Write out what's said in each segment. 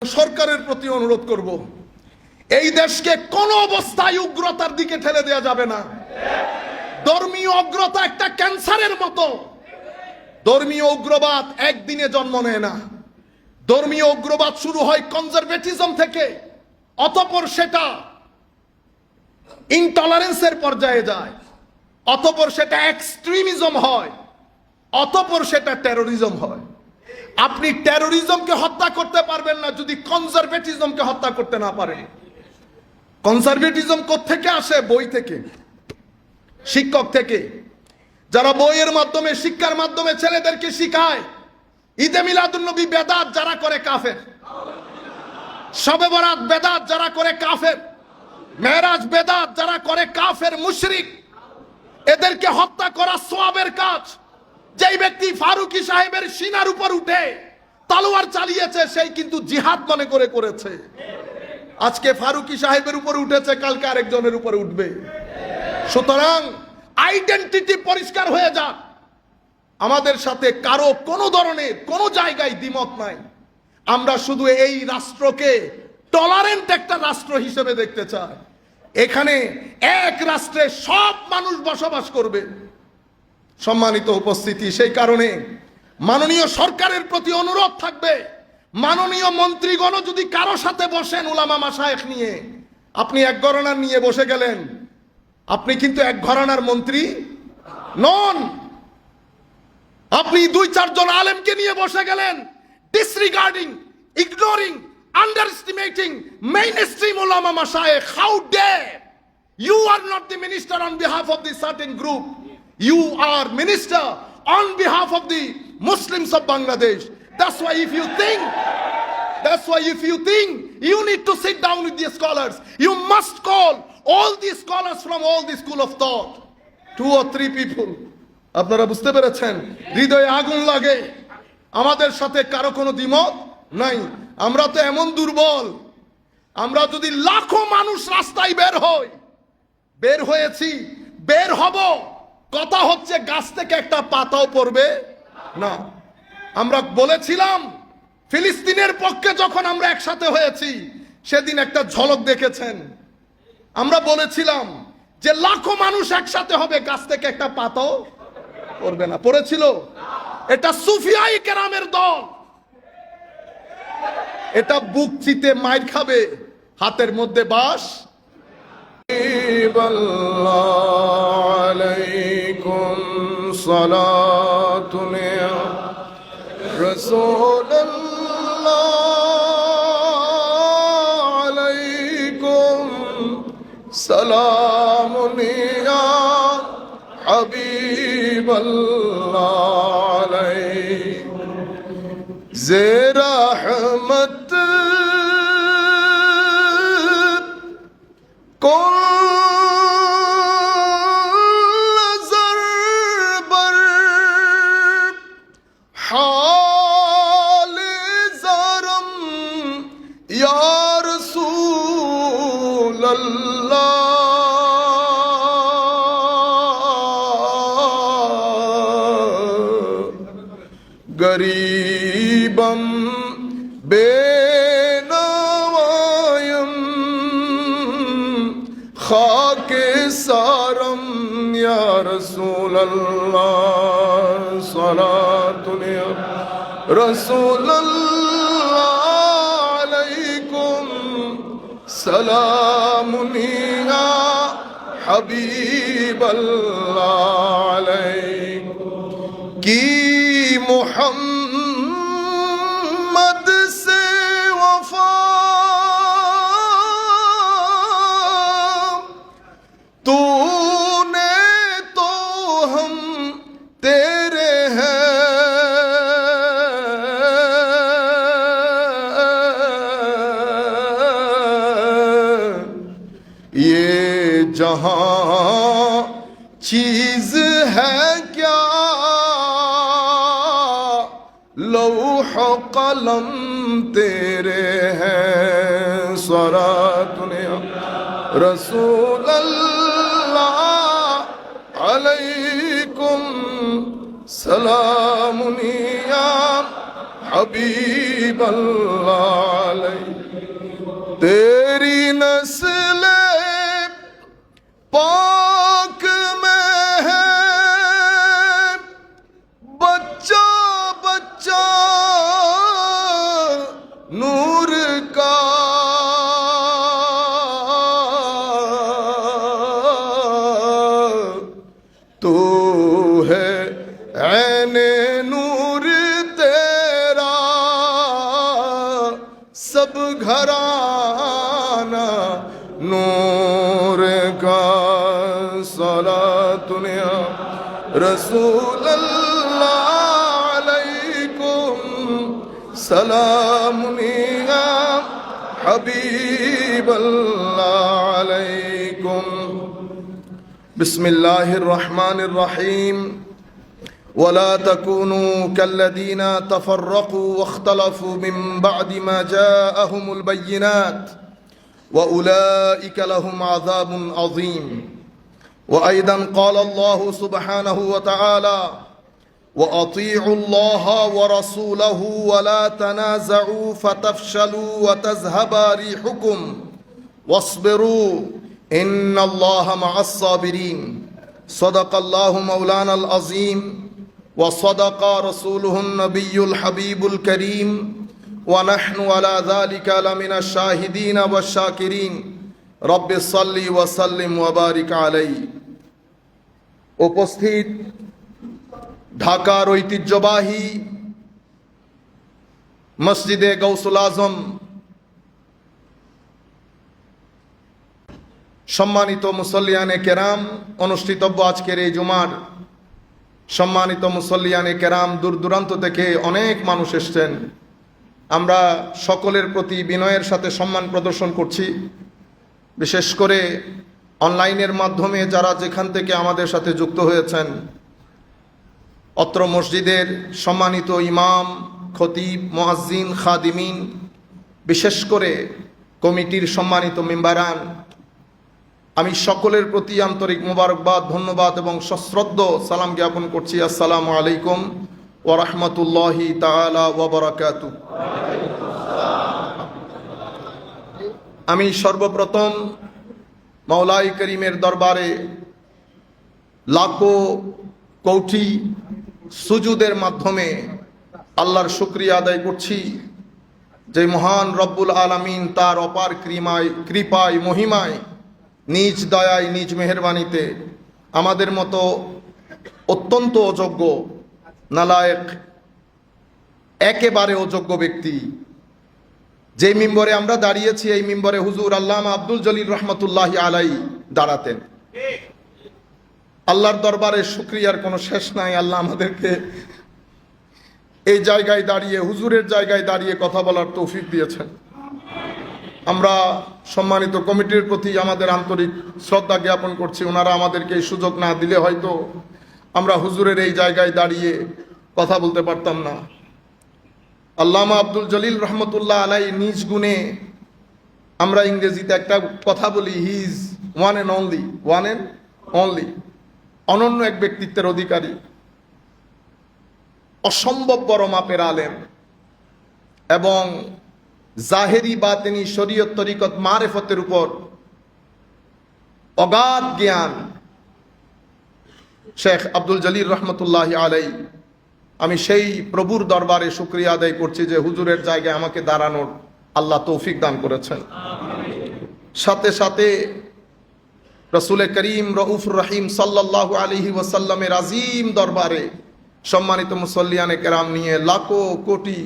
সরকারের প্রতি অনুরোধ করব, এই দেশকে কোন অবস্থায় উগ্রতার দিকে ঠেলে দেওয়া যাবে না। ধর্মীয় উগ্রতা একটা ক্যান্সারের মতো। ধর্মীয় উগ্রবাদ একদিনে জন্ম নেয় না। ধর্মীয় উগ্রবাদ শুরু হয় কনজারভেটিজম থেকে, অতঃপর সেটা ইনটলারেন্সের পর্যায়ে যায়, অতঃপর সেটা এক্সট্রিমিজম হয়, অতঃপর সেটা টেরোরিজম হয়। আপনি টেরোরিজমকে হত্যা করতে পারবেন না যদি কনজারভেটিজমকে হত্যা করতে না পারেন। কনজারভেটিজম কোত্থেকে আসে? বই থেকে, শিক্ষক থেকে, যারা বইয়ের মাধ্যমে, শিক্ষার মাধ্যমে ছেলেদেরকে শিখায় ঈদে মিলাদুন্নবী বেদাত যারা করে কাফের, শবে বরাত বেদাত যারা করে কাফের, মেরাজ বেদাত যারা করে কাফের, মুশরিক। এদেরকে হত্যা করা সওয়াবের কাজ। যেই ব্যক্তি ফারুকি সাহেবের সিনার উপর উঠে তলোয়ার চালিয়েছে, সেই কিন্তু জিহাদ মনে করে করেছে। আজকে ফারুকি সাহেবের উপর উঠেছে, কালকে আরেকজনের উপরে উঠবে। সুতরাং আইডেন্টিটি পরিষ্কার হয়ে যাক। আমাদের সাথে কারো কোনো ধরনের কোনো জায়গায় দ্বিমত নাই। আমরা শুধু এই রাষ্ট্রকে টলারেন্ট একটা রাষ্ট্র হিসেবে দেখতে চাই। এখানে এক রাষ্ট্রে সব মানুষ বসবাস করবে। সম্মানিত উপস্থিতি, সেই কারণে মাননীয় সরকারের প্রতি অনুরোধ থাকবে, মাননীয় মন্ত্রীগণ যদি কারো সাথে বসেন উলামা মাশায়েখ নিয়ে, আপনি এক ঘরানার নিয়ে বসে গেলেন, আপনি কিন্তু এক ঘরানার মন্ত্রী নন। আপনি দুই চারজন আলেমকে নিয়ে বসে গেলেন, ডিসরিগার্ডিং, ignoring, underestimating mainstream ulama mashayikh. How dare! You are not the minister on behalf of the certain group. You are minister on behalf of the Muslims of Bangladesh. That's why if you think you need to sit down with the scholars, you must call all the scholars from all the school of thought. 2 or 3 people. আপনারা বুঝতে পেরেছেন? হৃদয়ে আগুন লাগে। আমাদের সাথে কারো কোনো দ্বিমত নাই। আমরা তো এমন দুর্বল, আমরা যদি লাখো মানুষ রাস্তায় বের হয়েছি, বের হব, কথা হচ্ছে গাছ থেকে একটা পাতাও পড়বে না। আমরা বলেছিলাম ফিলিস্তিনের পক্ষে যখন আমরা একসাথে হয়েছি, সেদিন একটা ঝলক দেখেছেন। আমরা বলেছিলাম যে লাখো মানুষ একসাথে হবে, গাছ থেকে একটা পাতাও পড়বে না। পড়েছিল? এটা সুফিয়াই কেরামের দল। এটা বুক চিতে মাইর খাবে, হাতের মধ্যে বাঁশ। আলাইকুম সালাতুন ইয়া রাসূলুল্লাহ, আলাইকুম সালামুন ইয়া হাবিবাল্লাহ, আলাইকুম যে রহমত गरीबम बेनवायम खाके सारम या रसूल अल्लाह, सलातुन या रसूल अल्लाह, अलैकुम सलामुन या हबीब अल्लाह, अलैकुम की मोहम्मद से वफा तूने तो हम तेरे हैं, ये जहां चीज है क्या, लौह कलम तेरे हैं, सलातुन या रसूल अल्लाह, अलैकुम सलामुन या हबीब अल्लाह तेरी नस्ल पाक में है बच्चा बच्चा नूर का तू है ऐने नूर तेरा सब घराना नूर का सलातुन या रसूल अल्लाह अलैकुम सलामुन या हबीब अल्लाह अलैकुम बिस्मिल्लाहिर रहमानिर रहीम वला तकूनू कल्लदीना तफर्रकू वख्तलफू मिन बअदि मा जाअहुमुल बय्यिनात वउलाइक लहुम अज़ाबुन अज़ीम وأيضا قال الله سبحانه وتعالى وأطيعوا الله ورسوله ولا تنازعوا فتفشلوا وتذهب ريحكم واصبروا إن الله مع الصابرين صدق الله مولانا العظيم وصدق رسوله النبي الحبيب الكريم ونحن على ذلك لمن الشاهدين والشاكرين رب صل وسلم وبارك عليه উপস্থিত ঢাকার ঐতিহ্যবাহী মসজিদে গৌসুল আজম সম্মানিত মুসল্লিয়ানে কেরাম অনুষ্ঠিতব্য আজকের এই জুমার সম্মানিত মুসল্লিয়ানে কেরাম দূর দূরান্ত থেকে অনেক মানুষ এসেছেন আমরা সকলের প্রতি বিনয়ের সাথে সম্মান প্রদর্শন করছি বিশেষ করে অনলাইনের মাধ্যমে যারা যেখান থেকে আমাদের সাথে যুক্ত হয়েছেন অত্র মসজিদের সম্মানিত ইমাম খতিব মুয়াজ্জিন খাদিমিন বিশেষ করে কমিটির সম্মানিত মেম্বারান আমি সকলের প্রতি আন্তরিক মোবারকবাদ ধন্যবাদ এবং সশ্রদ্ধ সালাম জ্ঞাপন করছি আসসালামু আলাইকুম ওয়া রাহমাতুল্লাহি তাআলা ওয়া বারাকাতুহু আমি সর্বপ্রথম মাওলাই করিমের দরবারে লাখো কোটি সুজুদের মাধ্যমে আল্লাহর শুকরিয়া আদায় করছি যে মহান রব্বুল আলামিন তার অপার কৃপায় মহিমায় নিজ দয়ায় নিজ মেহেরবানিতে আমাদের মতো অত্যন্ত অযোগ্য নালায়েক একেবারে অযোগ্য ব্যক্তি যে মিম্বরে আমরা দাঁড়িয়েছি এই মিম্বরে হুজুর আল্লামা আব্দুল জলিল রহমতুল্লাহি আলাই দাঁড়াতেন আল্লাহর দরবারে শুকরিয়ার কোনো শেষ নাই আল্লাহ আমাদেরকে এই জায়গায় দাঁড়িয়ে হুজুরের জায়গায় দাঁড়িয়ে কথা বলার তৌফিক দিয়েছেন আমরা সম্মানিত কমিটির প্রতি আমাদের আন্তরিক শ্রদ্ধা জ্ঞাপন করছি ওনারা আমাদেরকে এই সুযোগ না দিলে হয়তো আমরা হুজুরের এই জায়গায় দাঁড়িয়ে কথা বলতে পারতাম না আল্লামা আব্দুল জলিল রহমতুল্লাহ আলাই নিজ গুণে আমরা ইংরেজিতে একটা কথা বলি he is one and only অনন্য এক ব্যক্তিত্বের অধিকারী অসম্ভব বড় মাপের আলেম এবং জাহেরি বাতেনি শরীয়ত তরিকত মারেফতের উপর অগাধ জ্ঞান শেখ আব্দুল জলিল রহমতুল্লাহ আলাই আমি সেই প্রভুর দরবারে শুকরিয়া আদায় করছি যে হুজুরের জায়গায় আমাকে দাঁড়ানোর আল্লাহ তৌফিক দান করেছেন সাথে সাথে রসুল করিম রউফুর রহিম সাল্লাল্লাহু আলাইহি ওয়াসাল্লামের আজিম দরবারে সম্মানিত মুসল্লিয়ানে কেরাম নিয়ে লাখো কোটি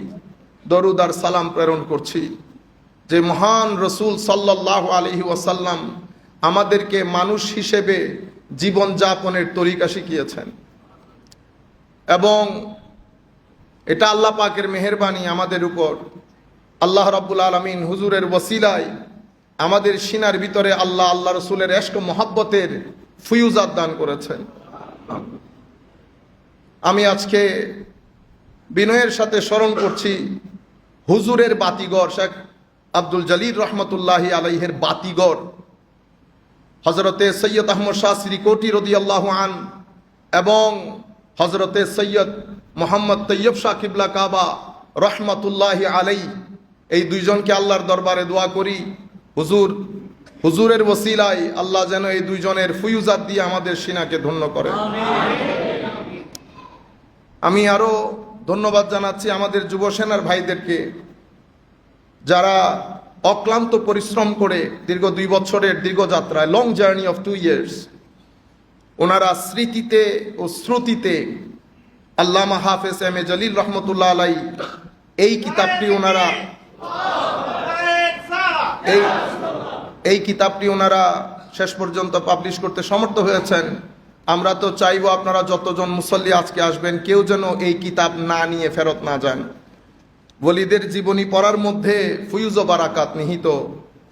দরুদ আর সালাম প্রেরণ করছি যে মহান রসুল সাল্লাল্লাহু আলাইহি ওয়াসাল্লাম আমাদেরকে মানুষ হিসেবে জীবন যাপনের তরিকা শিখিয়েছেন এবং এটা আল্লাহ পাকের মেহেরবানি আমাদের উপর আল্লাহ রাব্বুল আলামিন হুজুরের ওসিলায় আমাদের সিনার ভিতরে আল্লাহ আল্লাহ রসুলের ইশক ও মহব্বতের ফুয়ুজাত দান করেছেন আমি আজকে বিনয়ের সাথে স্মরণ করছি হুজুরের বাতিঘর শেখ আব্দুল জলিল রহমতুল্লাহি আলাইহের বাতিঘর হজরতে সৈয়দ আহমদ শাহ শ্রীকোটি রাদিয়াল্লাহু আন এবং হজরতে সৈয়দ মোহাম্মদ তৈয়ব শাহ কিবলা কাবা রহমাতুল্লাহি আলাইহি, এই দুইজনকে আল্লাহর দরবারে দোয়া করি হুজুরের ওসিলায় আল্লাহ যেন এই দুইজনের ফুয়ুজাত দিয়ে আমাদের সিনাকে ধন্য করে। আমি আরো ধন্যবাদ জানাচ্ছি আমাদের যুব সেনার ভাইদেরকে, যারা অক্লান্ত পরিশ্রম করে দীর্ঘ 2 বছরের দীর্ঘ যাত্রায়, লং জার্নি অফ 2 ইয়ার্স, ওনারা স্মৃতিতে ও শ্রুতিতে আল্লামা হাফেজ এম এ জলিল রহমতুল্লাহ আলাই এই কিতাবটি ওনারা এই কিতাবটি ওনারা শেষ পর্যন্ত পাবলিশ করতে সমর্থ হয়েছেন। আমরা তো চাইবো আপনারা যতজন মুসল্লি আজকে আসবেন, কেউ যেন এই কিতাব না নিয়ে ফেরত না যান। ওলিদের জীবনী পড়ার মধ্যে ফুয়ুজ ও বারাকাত নিহিত।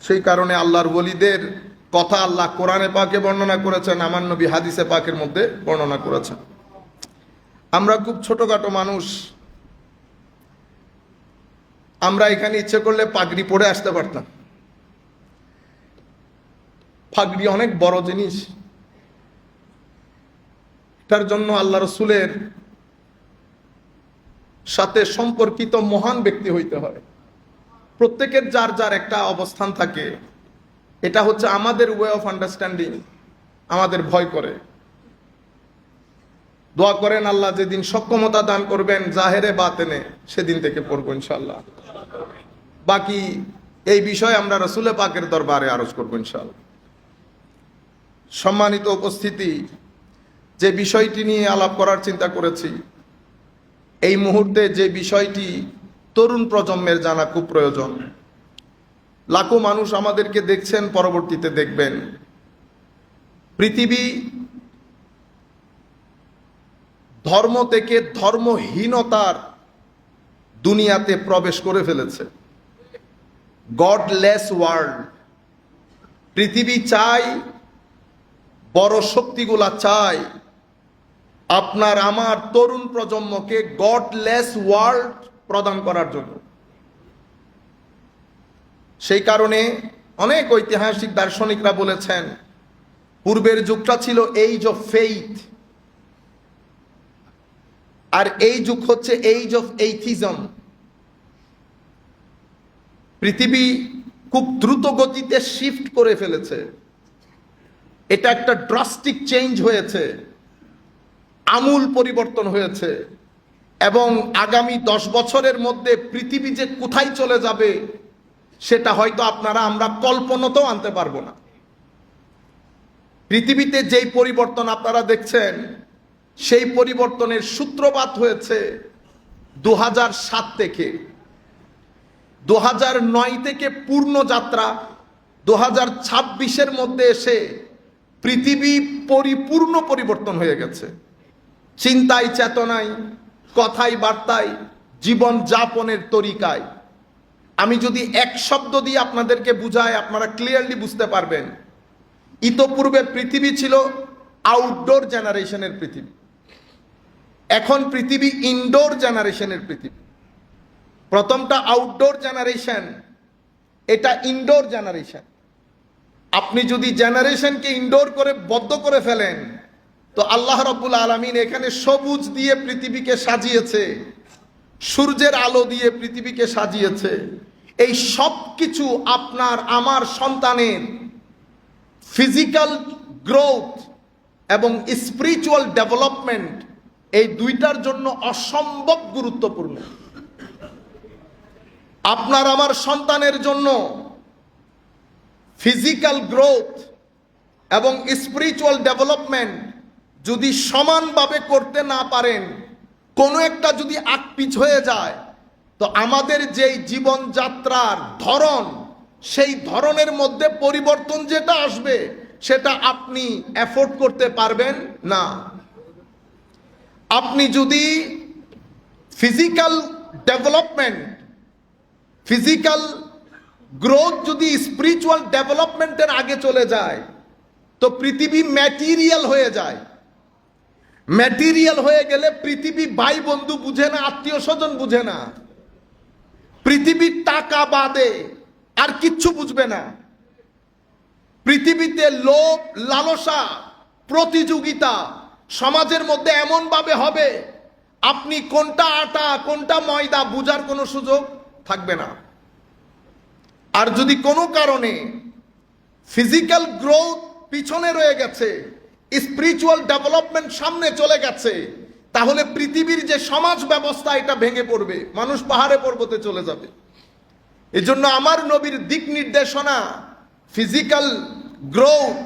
সেই কারণে আল্লাহর ওলিদের কথা আল্লাহ কোরআনে পাকে বর্ণনা করেছেন, আমার নবী হাদিসে পাকের মধ্যে বর্ণনা করেছেন। আমরা খুব ছোটখাটো মানুষ, আমরা এখানে ইচ্ছে করলে পাগড়ি পরে আসতে পারতাম। পাগড়ি অনেক বড় জিনিস, এটার জন্য আল্লাহ রসুলের সাথে সম্পর্কিত মহান ব্যক্তি হইতে হয়। প্রত্যেকের যার যার একটা অবস্থান থাকে, এটা হচ্ছে আমাদের ওয়ে অফ আন্ডারস্ট্যান্ডিং। আমাদের ভয় করে, দোয়া করেন আল্লাহ যেদিন সক্ষমতা দান করবেন জাহেরে বাতেনে, সেদিন থেকে পড়বো ইনশাল্লাহ। বাকি এই বিষয়ে আমরা রসুলে পাকের দরবারে আরজ করবো ইনশাল্লাহ। সম্মানিত উপস্থিতি, যে বিষয়টি নিয়ে আলাপ করার চিন্তা করেছি, এই মুহূর্তে যে বিষয়টি তরুণ প্রজন্মের জানা খুব প্রয়োজন। লাখো মানুষ আমাদেরকে দেখছেন, পরবর্তীতে দেখবেন। পৃথিবী ধর্ম থেকে ধর্মহীনতার দুনিয়াতে প্রবেশ করে ফেলেছে। Godless world. পৃথিবী চাই, বড় শক্তিগুলা চাই আপনার আমার তরুণ প্রজন্মকে গডলেস ওয়ার্ল্ড প্রদান করার জন্য। সেই কারণে অনেক ঐতিহাসিক দার্শনিকরা বলেছেন, পূর্বের যুগটা ছিল এইজ অফ ফেইথ, আর এই যুগ হচ্ছে এইজ অফ এইথিজম। পৃথিবী খুব দ্রুত গতিতে শিফট করে ফেলেছে। এটা একটা ড্রাস্টিক চেঞ্জ হয়েছে, আমূল পরিবর্তন হয়েছে, এবং আগামী 10 বছরের মধ্যে পৃথিবী যে কোথায় চলে যাবে সেটা হয়তো আমরা কল্পনাতেও আনতে পারবো না। পৃথিবীতে যেই পরিবর্তন আপনারা দেখছেন, সেই পরিবর্তনের সূত্রপাত হয়েছে 2007 থেকে। 2009 থেকে পূর্ণ যাত্রা 2026-এর মধ্যে এসে পৃথিবী পরিপূর্ণ পরিবর্তন হয়ে গেছে। চিন্তায়, চেতনায়, কথায়, বার্তায়, জীবন যাপনের তরিকায়। আমি যদি এক শব্দ দিয়ে আপনাদেরকে বুঝাই, আপনারা ক্লিয়ারলি বুঝতে পারবেন। ইতোপূর্বে পৃথিবী ছিল আউটডোর জেনারেশনের পৃথিবী, এখন পৃথিবী ইনডোর জেনারেশনের পৃথিবী। প্রথমটা আউটডোর জেনারেশন, এটা ইনডোর জেনারেশন। আপনি যদি জেনারেশনকে ইনডোর করে বদ্ধ করে ফেলেন, তো আল্লাহ রাব্বুল আলামিন এখানে সবুজ দিয়ে পৃথিবীকে সাজিয়েছে, সূর্যের আলো দিয়ে পৃথিবীকে সাজিয়েছে। এই সব কিছু আপনার আমার সন্তানের ফিজিক্যাল গ্রোথ এবং স্পিরিচুয়াল ডেভেলপমেন্ট, এই দুইটার জন্য অসম্ভব গুরুত্বপূর্ণ। আপনার আমার সন্তানের জন্য ফিজিক্যাল গ্রোথ এবং স্পিরিচুয়াল ডেভেলপমেন্ট যদি সমানভাবে করতে না পারেন, কোনো একটা যদি আকপিছ হয়ে যায়, তো আমাদের যেই জীবনযাত্রার ধরন, সেই ধরনের মধ্যে পরিবর্তন যেটা আসবে, সেটা আপনি এফোর্ড করতে পারবেন না। আপনি যদি ফিজিক্যাল ডেভেলপমেন্ট, ফিজিক্যাল গ্রোথ যদি স্পিরিচুয়াল ডেভেলপমেন্টের আগে চলে যায়, তো পৃথিবী ম্যাটেরিয়াল হয়ে যায়। ম্যাটেরিয়াল হয়ে গেলে পৃথিবী ভাই বন্ধু বুঝে না, আত্মীয় স্বজন বুঝে না। পৃথিবীর টাকা বাদে আর কিচ্ছু বুঝবে না। পৃথিবীতে লোভ, লালসা, প্রতিযোগিতা সমাজের মধ্যে এমন ভাবে হবে, আপনি কোনটা আটা কোনটা ময়দা বুঝার কোনো সুযোগ থাকবে না। আর যদি কোনো কারণে ফিজিক্যাল গ্রোথ পিছনে রয়ে গেছে, স্পিরিচুয়াল ডেভেলপমেন্ট সামনে চলে গেছে, তাহলে পৃথিবীর যে সমাজ ব্যবস্থা এটা ভেঙে পড়বে, মানুষ পাহাড়ে পর্বতে চলে যাবে। এজন্য আমার নবীর দিক নির্দেশনা, ফিজিক্যাল গ্রোথ,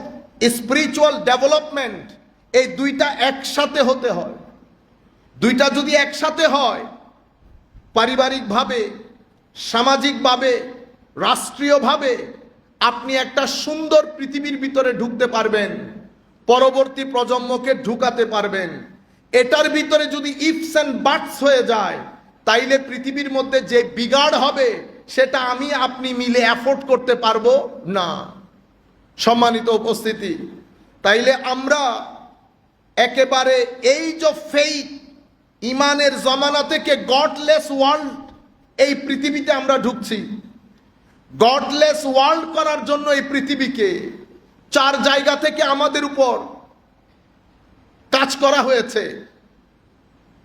স্পিরিচুয়াল ডেভেলপমেন্ট, এই দুইটা একসাথে হতে হয়। দুইটা যদি একসাথে হয়, পারিবারিকভাবে, সামাজিকভাবে, রাষ্ট্রীয়ভাবে আপনি একটা সুন্দর পৃথিবীর ভিতরে ঢুকতে পারবেন, পরবর্তী প্রজন্মকে ঢুকাতে পারবেন। এটার ভিতরে যদি ইফস অ্যান্ড বাটস হয়ে যায়, তাইলে পৃথিবীর মধ্যে যে বিগাড় হবে সেটা আমি আপনি মিলে অ্যাফোর্ড করতে পারবো না। সম্মানিত উপস্থিতি, তাইলে আমরা একেবারে এই যে ফেইথ, ইমানের জমানা থেকে গডলেস ওয়ার্ল্ড, এই পৃথিবীতে আমরা ঢুকছি। গডলেস ওয়ার্ল্ড করার জন্য এই পৃথিবীকে 4 জায়গা থেকে আমাদের উপর কাজ করা হয়েছে।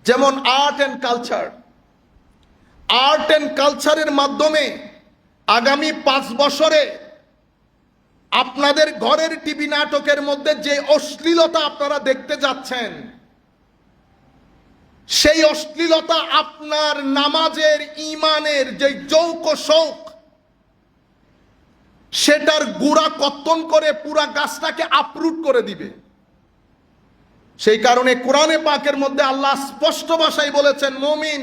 যেমন art and culture. Art and কালচারের মাধ্যমে আগামী 5 বছরে আপনাদের ঘরের টিভি নাটকের মধ্যে যে অশ্লীলতা আপনারা দেখতে যাচ্ছেন, সেই অশ্লীলতা আপনার নামাজের, ইমানের যে যৌক শৌক, সেটার গুড়া কর্তন করে পুরা গাছটাকে আপরুট করে দিবে। সেই কারণে কোরআনে পাকের মধ্যে আল্লাহ স্পষ্ট ভাষায় বলেছেন, মুমিন,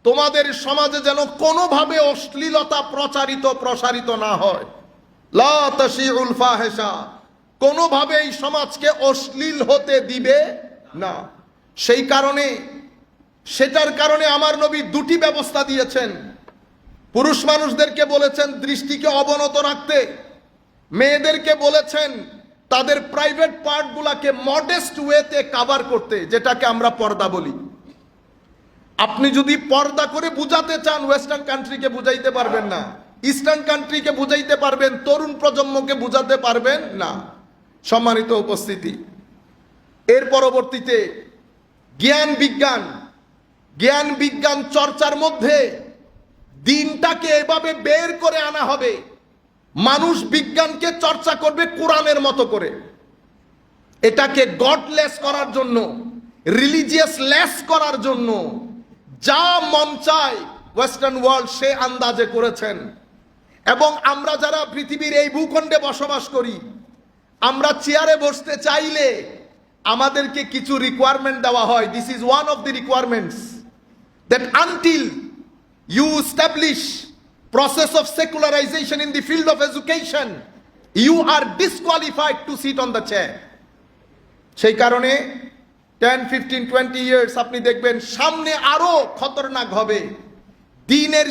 তোমাদের সমাজে যেন কোনোভাবে অশ্লীলতা প্রসারিত না হয়। লা তাশিউল ফাহিশা, কোনোভাবে এই সমাজকে অশ্লীল হতে দিবে না। সেই কারণে, সেটার কারণে আমার নবী 2টি ব্যবস্থা দিয়েছেন। পুরুষ মানুষদেরকে বলেছেন দৃষ্টিকে অবনত রাখতে, মেয়েদেরকে বলেছেন তাদের প্রাইভেট পার্টগুলোকে মডেস্ট ওয়েতে কভার করতে, যেটাকে আমরা পর্দা বলি। আপনি যদি পর্দা করে বুঝাতে চান, ওয়েস্টার্ন কান্ট্রিকে বুঝাইতে পারবেন না, ইস্টার্ন কান্ট্রিকে বুঝাইতে পারবেন, তরুণ প্রজন্মকে বুঝাতে পারবেন না। সম্মানিত উপস্থিতি, এর পরবর্তীতে জ্ঞান বিজ্ঞান চর্চার মধ্যে দিনটাকে এভাবে বের করে আনা হবে, মানুষ বিজ্ঞানকে চর্চা করবে কোরআনের মতো করে। এটাকে গডলেস করার জন্য, রিলিজিয়াস লেস করার জন্য যা মন চায় ওয়েস্টার্ন ওয়ার্ল্ড সে আন্দাজে করেছেন। এবং আমরা যারা পৃথিবীর এই ভূখণ্ডে বসবাস করি, আমরা চেয়ারে বসতে চাইলে আমাদেরকে কিছু রিকোয়ারমেন্ট দেওয়া হয়। This is one of the requirements, that until you establish process of secularization in the field of education, you are disqualified to sit on the chair. সেই কারণে 10, 15, 20 years আপনি দেখবেন সামনে আরো খতরনাক হবে। দ্বীনের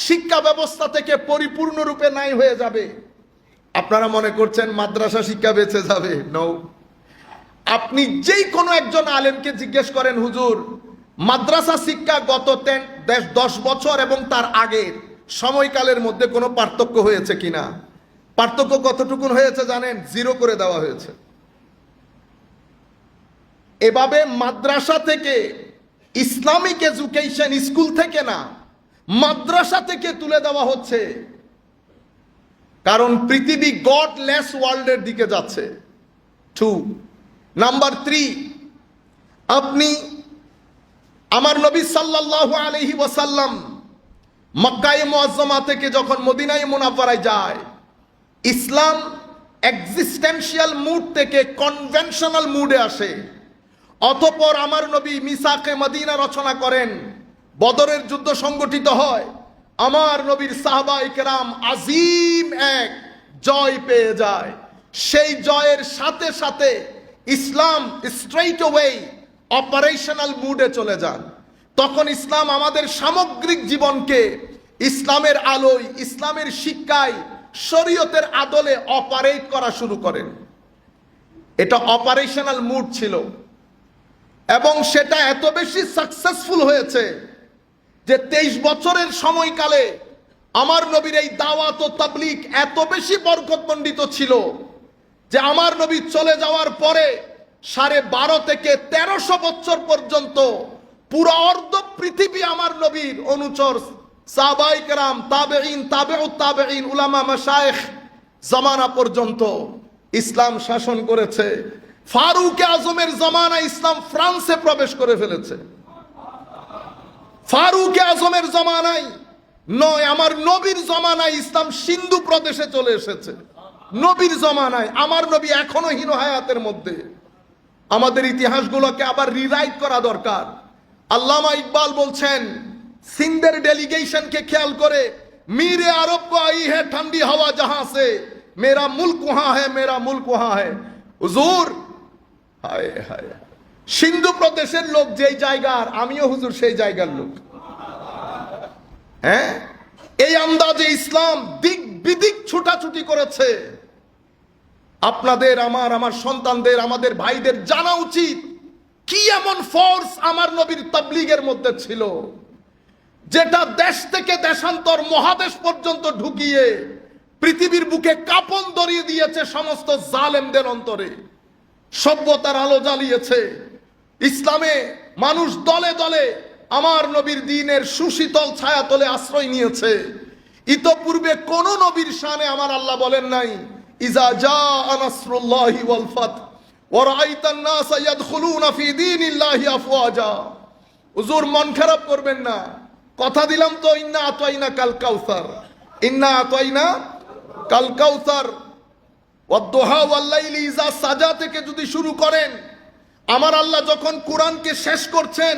শিক্ষা ব্যবস্থা থেকে পরিপূর্ণরূপে নাই হয়ে যাবে। আপনারা মনে করছেন মাদ্রাসা শিক্ষা বেঁচে যাবে? নো। আপনি যেই কোনো একজন আলেমকে জিজ্ঞেস করেন, হুজুর মাদ্রাসা শিক্ষা গত 10 বছর এবং তার আগের সময়কালের মধ্যে কোনো পার্থক্য হয়েছে কিনা? পার্থক্য কতটুকু হয়েছে জানেন? 0 করে দেওয়া হয়েছে। এভাবে মাদ্রাসা থেকে, ইসলামিক এডুকেশন স্কুল থেকে না, মাদ্রাসা থেকে তুলে দেওয়া হচ্ছে। কারণ পৃথিবী গডলেস ওয়ার্ল্ডের দিকে যাচ্ছে। 2 নাম্বার 3, আপনি আমার নবী সাল্লাল্লাহু আলাইহি ওয়াসাল্লাম মক্কায়ে মুআজ্জামা থেকে যখন মদিনায়ে মুনাওয়ারায় যায়, ইসলাম এক্সিস্টেন্সিয়াল মুড থেকে কনভেনশনাল মুডে আসে। অতঃপর আমার নবী মিসাকে মদিনা রচনা করেন, বদরের যুদ্ধ সংগঠিত হয়, আমার নবীর সাহাবায়ে কেরাম আজিম এক জয় পেয়ে যায়। সেই জয়ের সাথে সাথে ইসলাম স্ট্রেইট ওয়ে অপারেশনাল মুডে চলে যান। তখন ইসলাম আমাদের সামগ্রিক জীবনকে ইসলামের আলোয়, ইসলামের শিক্ষায়, শরীয়তের আদলে অপারেট করা শুরু করেন। এটা অপারেশনাল মুড ছিল এবং সেটা এত বেশি সাকসেসফুল হয়েছে যে 23 বছরের সময়কালে আমার নবীর এই দাওয়াত ও তাবলীগ এত বেশি বরকতমণ্ডিত ছিল যে আমার নবী চলে যাওয়ার পরে 12.5 থেকে 1300 বছর পর্যন্ত পুরো অর্ধ পৃথিবী আমার নবীর অনুচর সাহাবায়ে কেরাম, তাবেঈন, তাবেউত তাবেঈন, উলামা, মাশায়েখ জামানা পর্যন্ত ইসলাম শাসন করেছে। ফারুক আজমের জামানায় ইসলাম ফ্রান্সে প্রবেশ করে ফেলেছে। ফারুক আজমের জামানায় নয়, আমার নবীর জামানায় ইসলাম সিন্ধু প্রদেশে চলে এসেছে। নবীর জামানায়, আমার নবী এখনো হীন হায়াতের মধ্যে। আমাদের ইতিহাসগুলোকে আবার রিরাইট করা দরকার। আল্লামা ইকবাল বলছেন, সিন্ধের ডেলিগেশনকে খেয়াল করে, मीरे अरब को आई है ठंडी हवा जहां से, मेरा मुल्क वहां है, मेरा मुल्क वहां है। হুজুর, হায় হায়, সিন্ধু প্রদেশের লোক যেই জায়গার, আমিও হুজুর সেই জায়গার লোক। হ্যাঁ, এই আন্দাজে ইসলাম দিক বিদিক ছুটাছুটি করেছে। আপনাদের, আমার সন্তানদের, আমাদের ভাইদের জানা উচিত কি এমন ফোর্স আমার নবীর তাবলীগের মধ্যে ছিল, যেটা দেশ থেকে দেশান্তর, মহাদেশ পর্যন্ত ঢুকিয়ে পৃথিবীর বুকে কাঁপন ধরিয়ে দিয়েছে সমস্ত জালেমদের অন্তরে, সভ্যতার আলো জ্বালিয়েছে। ইসলামে মানুষ দলে দলে আমার নবীর দ্বীনের সুশীতল ছায়াতলে আশ্রয় নিয়েছে। ইতপূর্বে কোন নবীর শানে আমার আল্লাহ বলেন নাই, ইজা জাআ নাসরুল্লাহি ওয়াল ফাত ওয়া রাআইতান নাস ইয়াদখুলুনা ফি দীনিল্লাহি আফওয়াজা। হুজুর, মন খারাপ করবেন না, কথা দিলাম তো, ইন্না আতাইনা কাল কাউসার, ইন্না আতাইনা কাল কাউসার ওয়াদ-দুহা ওয়াল-লাইলি ইজা সাজা থেকে যদি শুরু করেন, আমার আল্লাহ যখন কোরআনকে শেষ করছেন,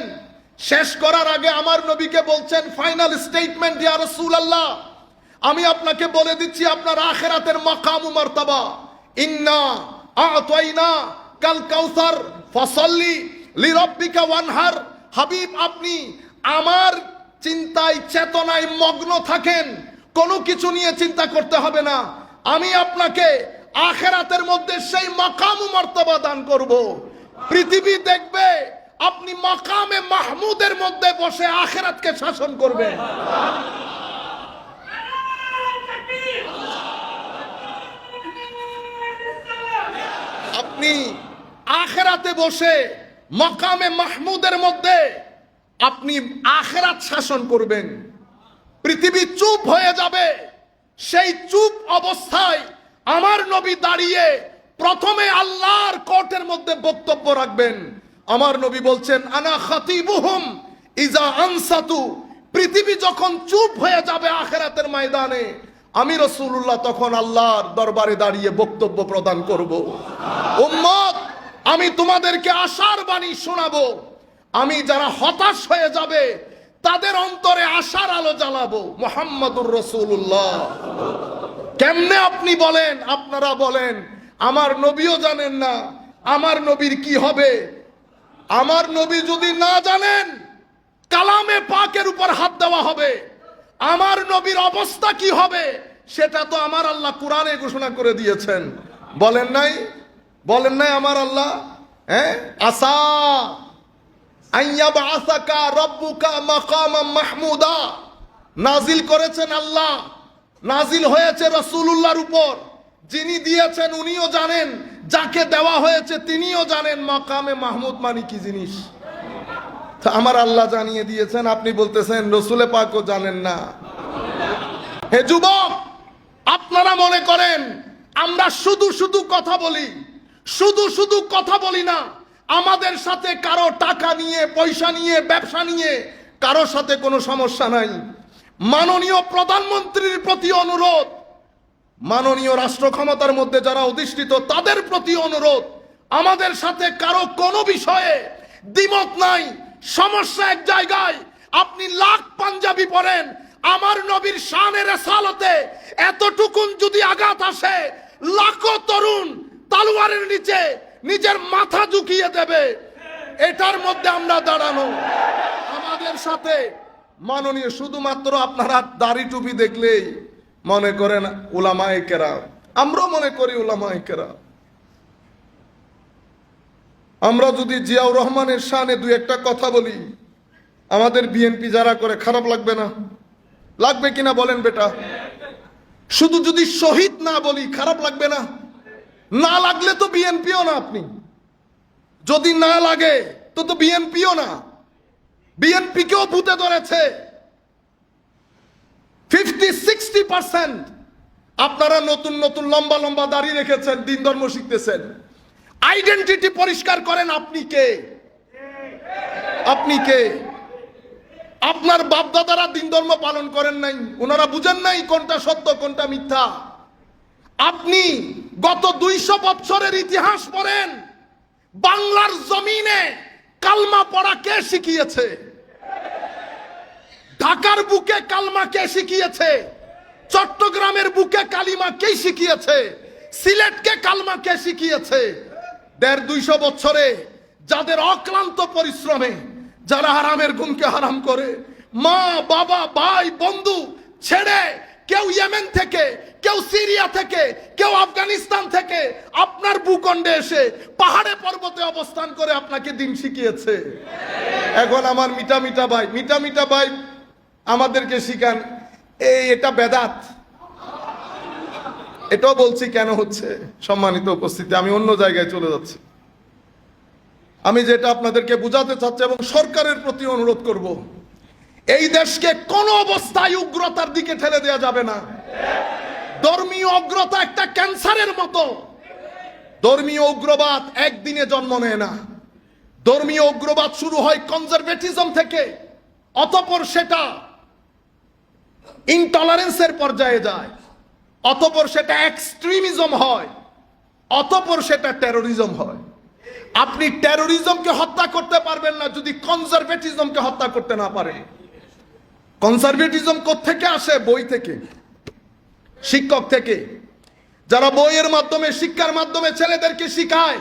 শেষ করার আগে আমার নবীকে বলছেন, ফাইনাল স্টেটমেন্ট, ইয়া রাসূলুল্লাহ, আমি আপনাকে বলে দিচ্ছি আপনার আখিরাতের মাকাম ও মারতাবা, ইন্না আতাইনা কাল কাউসার ফাসাল্লি লিরাব্বিকা ওয়ানহার। হাবিব, আপনি আমার চিন্তায় চেতনায় মগ্ন থাকেন, কোনো কিছু নিয়ে চিন্তা করতে হবে না। আমি আপনাকে আখিরাতের মধ্যে সেই মাকাম ও মারতাবা দান করব। পৃথিবী দেখবে আপনি মাকামে মাহমুদের মধ্যে বসে আখিরাতকে শাসন করবেন। আপনি আখিরাতে বসে মাকামে মাহমুদের মধ্যে আপনি আখিরাত শাসন করবেন। পৃথিবী চুপ হয়ে যাবে, সেই চুপ অবস্থায় আমার নবী দাঁড়িয়ে প্রথমে আল্লাহর কোর্টের মধ্যে বক্তব্য রাখবেন। আমার নবী বলছেন, আনা খাতিবুহুম ইজা আনসাতু। পৃথিবী যখন চুপ হয়ে যাবে আখিরাতের ময়দানে, আমি রাসূলুল্লাহ তখন আল্লাহর দরবারে দাঁড়িয়ে বক্তব্য প্রদান করব। উম্মত, আমি তোমাদেরকে আশার বাণী শোনাবো। আমি যারা হতাশ হয়ে যাবে তাদের অন্তরে আশার আলো জ্বালাবো। মুহাম্মাদুর রাসূলুল্লাহ। কেমনে আপনি বলেন, আপনারা বলেন, আমার নবীও জানেন না আমার নবীর কি হবে। আমার নবী যদি না জানেন, কালামে পাকের উপর হাত দেওয়া হবে। আমার নবীর অবস্থা কি হবে সেটা তো আমার আল্লাহ কোরআনে ঘোষণা করে দিয়েছেন। বলেন নাই? বলেন নাই আমার আল্লাহ? হ্যাঁ, আসা আইয়াবআসাকা রাব্বুকা মাকামাম মাহমুদা নাজিল করেছেন আল্লাহ, নাজিল হয়েছে রাসূলুল্লাহর উপর। যিনি দিয়েছেন উনিও জানেন, যাকে দেওয়া হয়েছে তিনিও জানেন মাকামে মাহমুদ মানে কি জিনিস। আমার আল্লাহ জানিয়ে দিয়েছেন, আপনি বলতেছেন রসুলে পাকও জানেন না। হে যুবক, আপনারা মনে করেন আমরা শুধু শুধু কথা বলি, শুধু শুধু কথা বলি না। আমাদের সাথে কারো টাকা নিয়ে, পয়সা নিয়ে, ব্যবসা নিয়ে কারোর সাথে কোনো সমস্যা নাই। মাননীয় প্রধানমন্ত্রীর প্রতি অনুরোধ, মাননীয় রাষ্ট্র ক্ষমতার মধ্যে যারা অধিষ্ঠিত তাদের প্রতি অনুরোধ, আমাদের সাথে কারো কোনো বিষয়ে দ্বিমত নাই। সমস্যা এক জায়গায়, আপনি লাখ পাঞ্জাবি পরেন, আমার নবীর শানে রিসালাতে এতটুকুন যদি আঘাত আসে, লাখো তরুণ তলোয়ারের নিচে নিজের মাথা ঝুঁকিয়ে দেবে। এটার মধ্যে আমরা দাঁড়ানো। আমাদের সাথে মাননীয়, শুধুমাত্র আপনারা দাড়ি টুপি দেখলেই মনে করেন উলামায়ে কেরাম, আমরাও মনে করি উলামায়ে কেরাম। আমরা যদি জিয়াউর রহমানের শানে দুই একটা কথা বলি, আমাদের বিএনপি যারা করে, খারাপ লাগবে না? লাগবে কিনা বলেন বেটা? শুধু যদি শহীদ না বলি খারাপ লাগবে না? না লাগলে তো বিএনপিও না আপনি। যদি না লাগে তো বিএনপিও না, বিএনপিকেও ভূতে ধরেছে। 50-60% আপনারা নতুন নতুন লম্বা লম্বা দাড়ি রেখেছেন, দিন ধর্ম শিখতেছেন। আইডেন্টিটি পরিষ্কার করেন, আপনি কে? আপনি কে? আপনার বাপদাদারা দিন ধর্ম পালন করেন নাই, ওনারা বুঝেন নাই কোনটা সত্য কোনটা মিথ্যা। আপনি গত 200 বছরের ইতিহাস পড়েন, বাংলার জমিনে কালমা পড়া কে শিখিয়েছে? ঢাকার বুকে কালমা কে শিখিয়েছে? চট্টগ্রামের বুকে কালিমা কে শিখিয়েছে? সিলেটকে কালমা কে শিখিয়েছে? 150-200 বছরে যাদের অক্লান্ত পরিশ্রমে, যারা হারামের গুণকে হারাম করে, মা বাবা ভাই বন্ধু ছেড়ে, কেউ ইয়েমেন থেকে, কেউ সিরিয়া থেকে, কেউ আফগানিস্তান থেকে আপনার ভূখণ্ডে এসে পাহাড়ে পর্বতে অবস্থান করে আপনাকে দিন শিখিয়েছে। এখন আমার মিঠা মিঠা ভাই আমাদেরকে শিখান এটা বেদাত। এটাও বলছি কেন হচ্ছে, সম্মানিত উপস্থিতি, আমি অন্য জায়গায় চলে যাচ্ছি। আমি যেটা আপনাদেরকে বুঝাতে চাচ্ছি এবং সরকারের প্রতি অনুরোধ করব, এই দেশকে কোন অবস্থায় উগ্রতার দিকে ঠেলে দেওয়া যাবে না। ধর্মীয় উগ্রতা একটা ক্যান্সারের মতো। ধর্মীয় উগ্রবাদ একদিনে জন্ম নেয় না। ধর্মীয় উগ্রবাদ শুরু হয় কনজারভেটিজম থেকে, অতঃপর সেটা ইনটলারেন্সের পর্যায়ে যায়, অতঃপর সেটা এক্সট্রিমিজম হয়, অতঃপর সেটা টেরোরিজম হয়। আপনি টেরোরিজমকে হত্যা করতে পারবেন না যদি কনজারভেটিজমকে হত্যা করতে না পারেন। কনজারভেটিজম কোত্থেকে আসে? বই থেকে, শিক্ষক থেকে, যারা বইয়ের মাধ্যমে, শিক্ষার মাধ্যমে ছেলেদেরকে শিখায়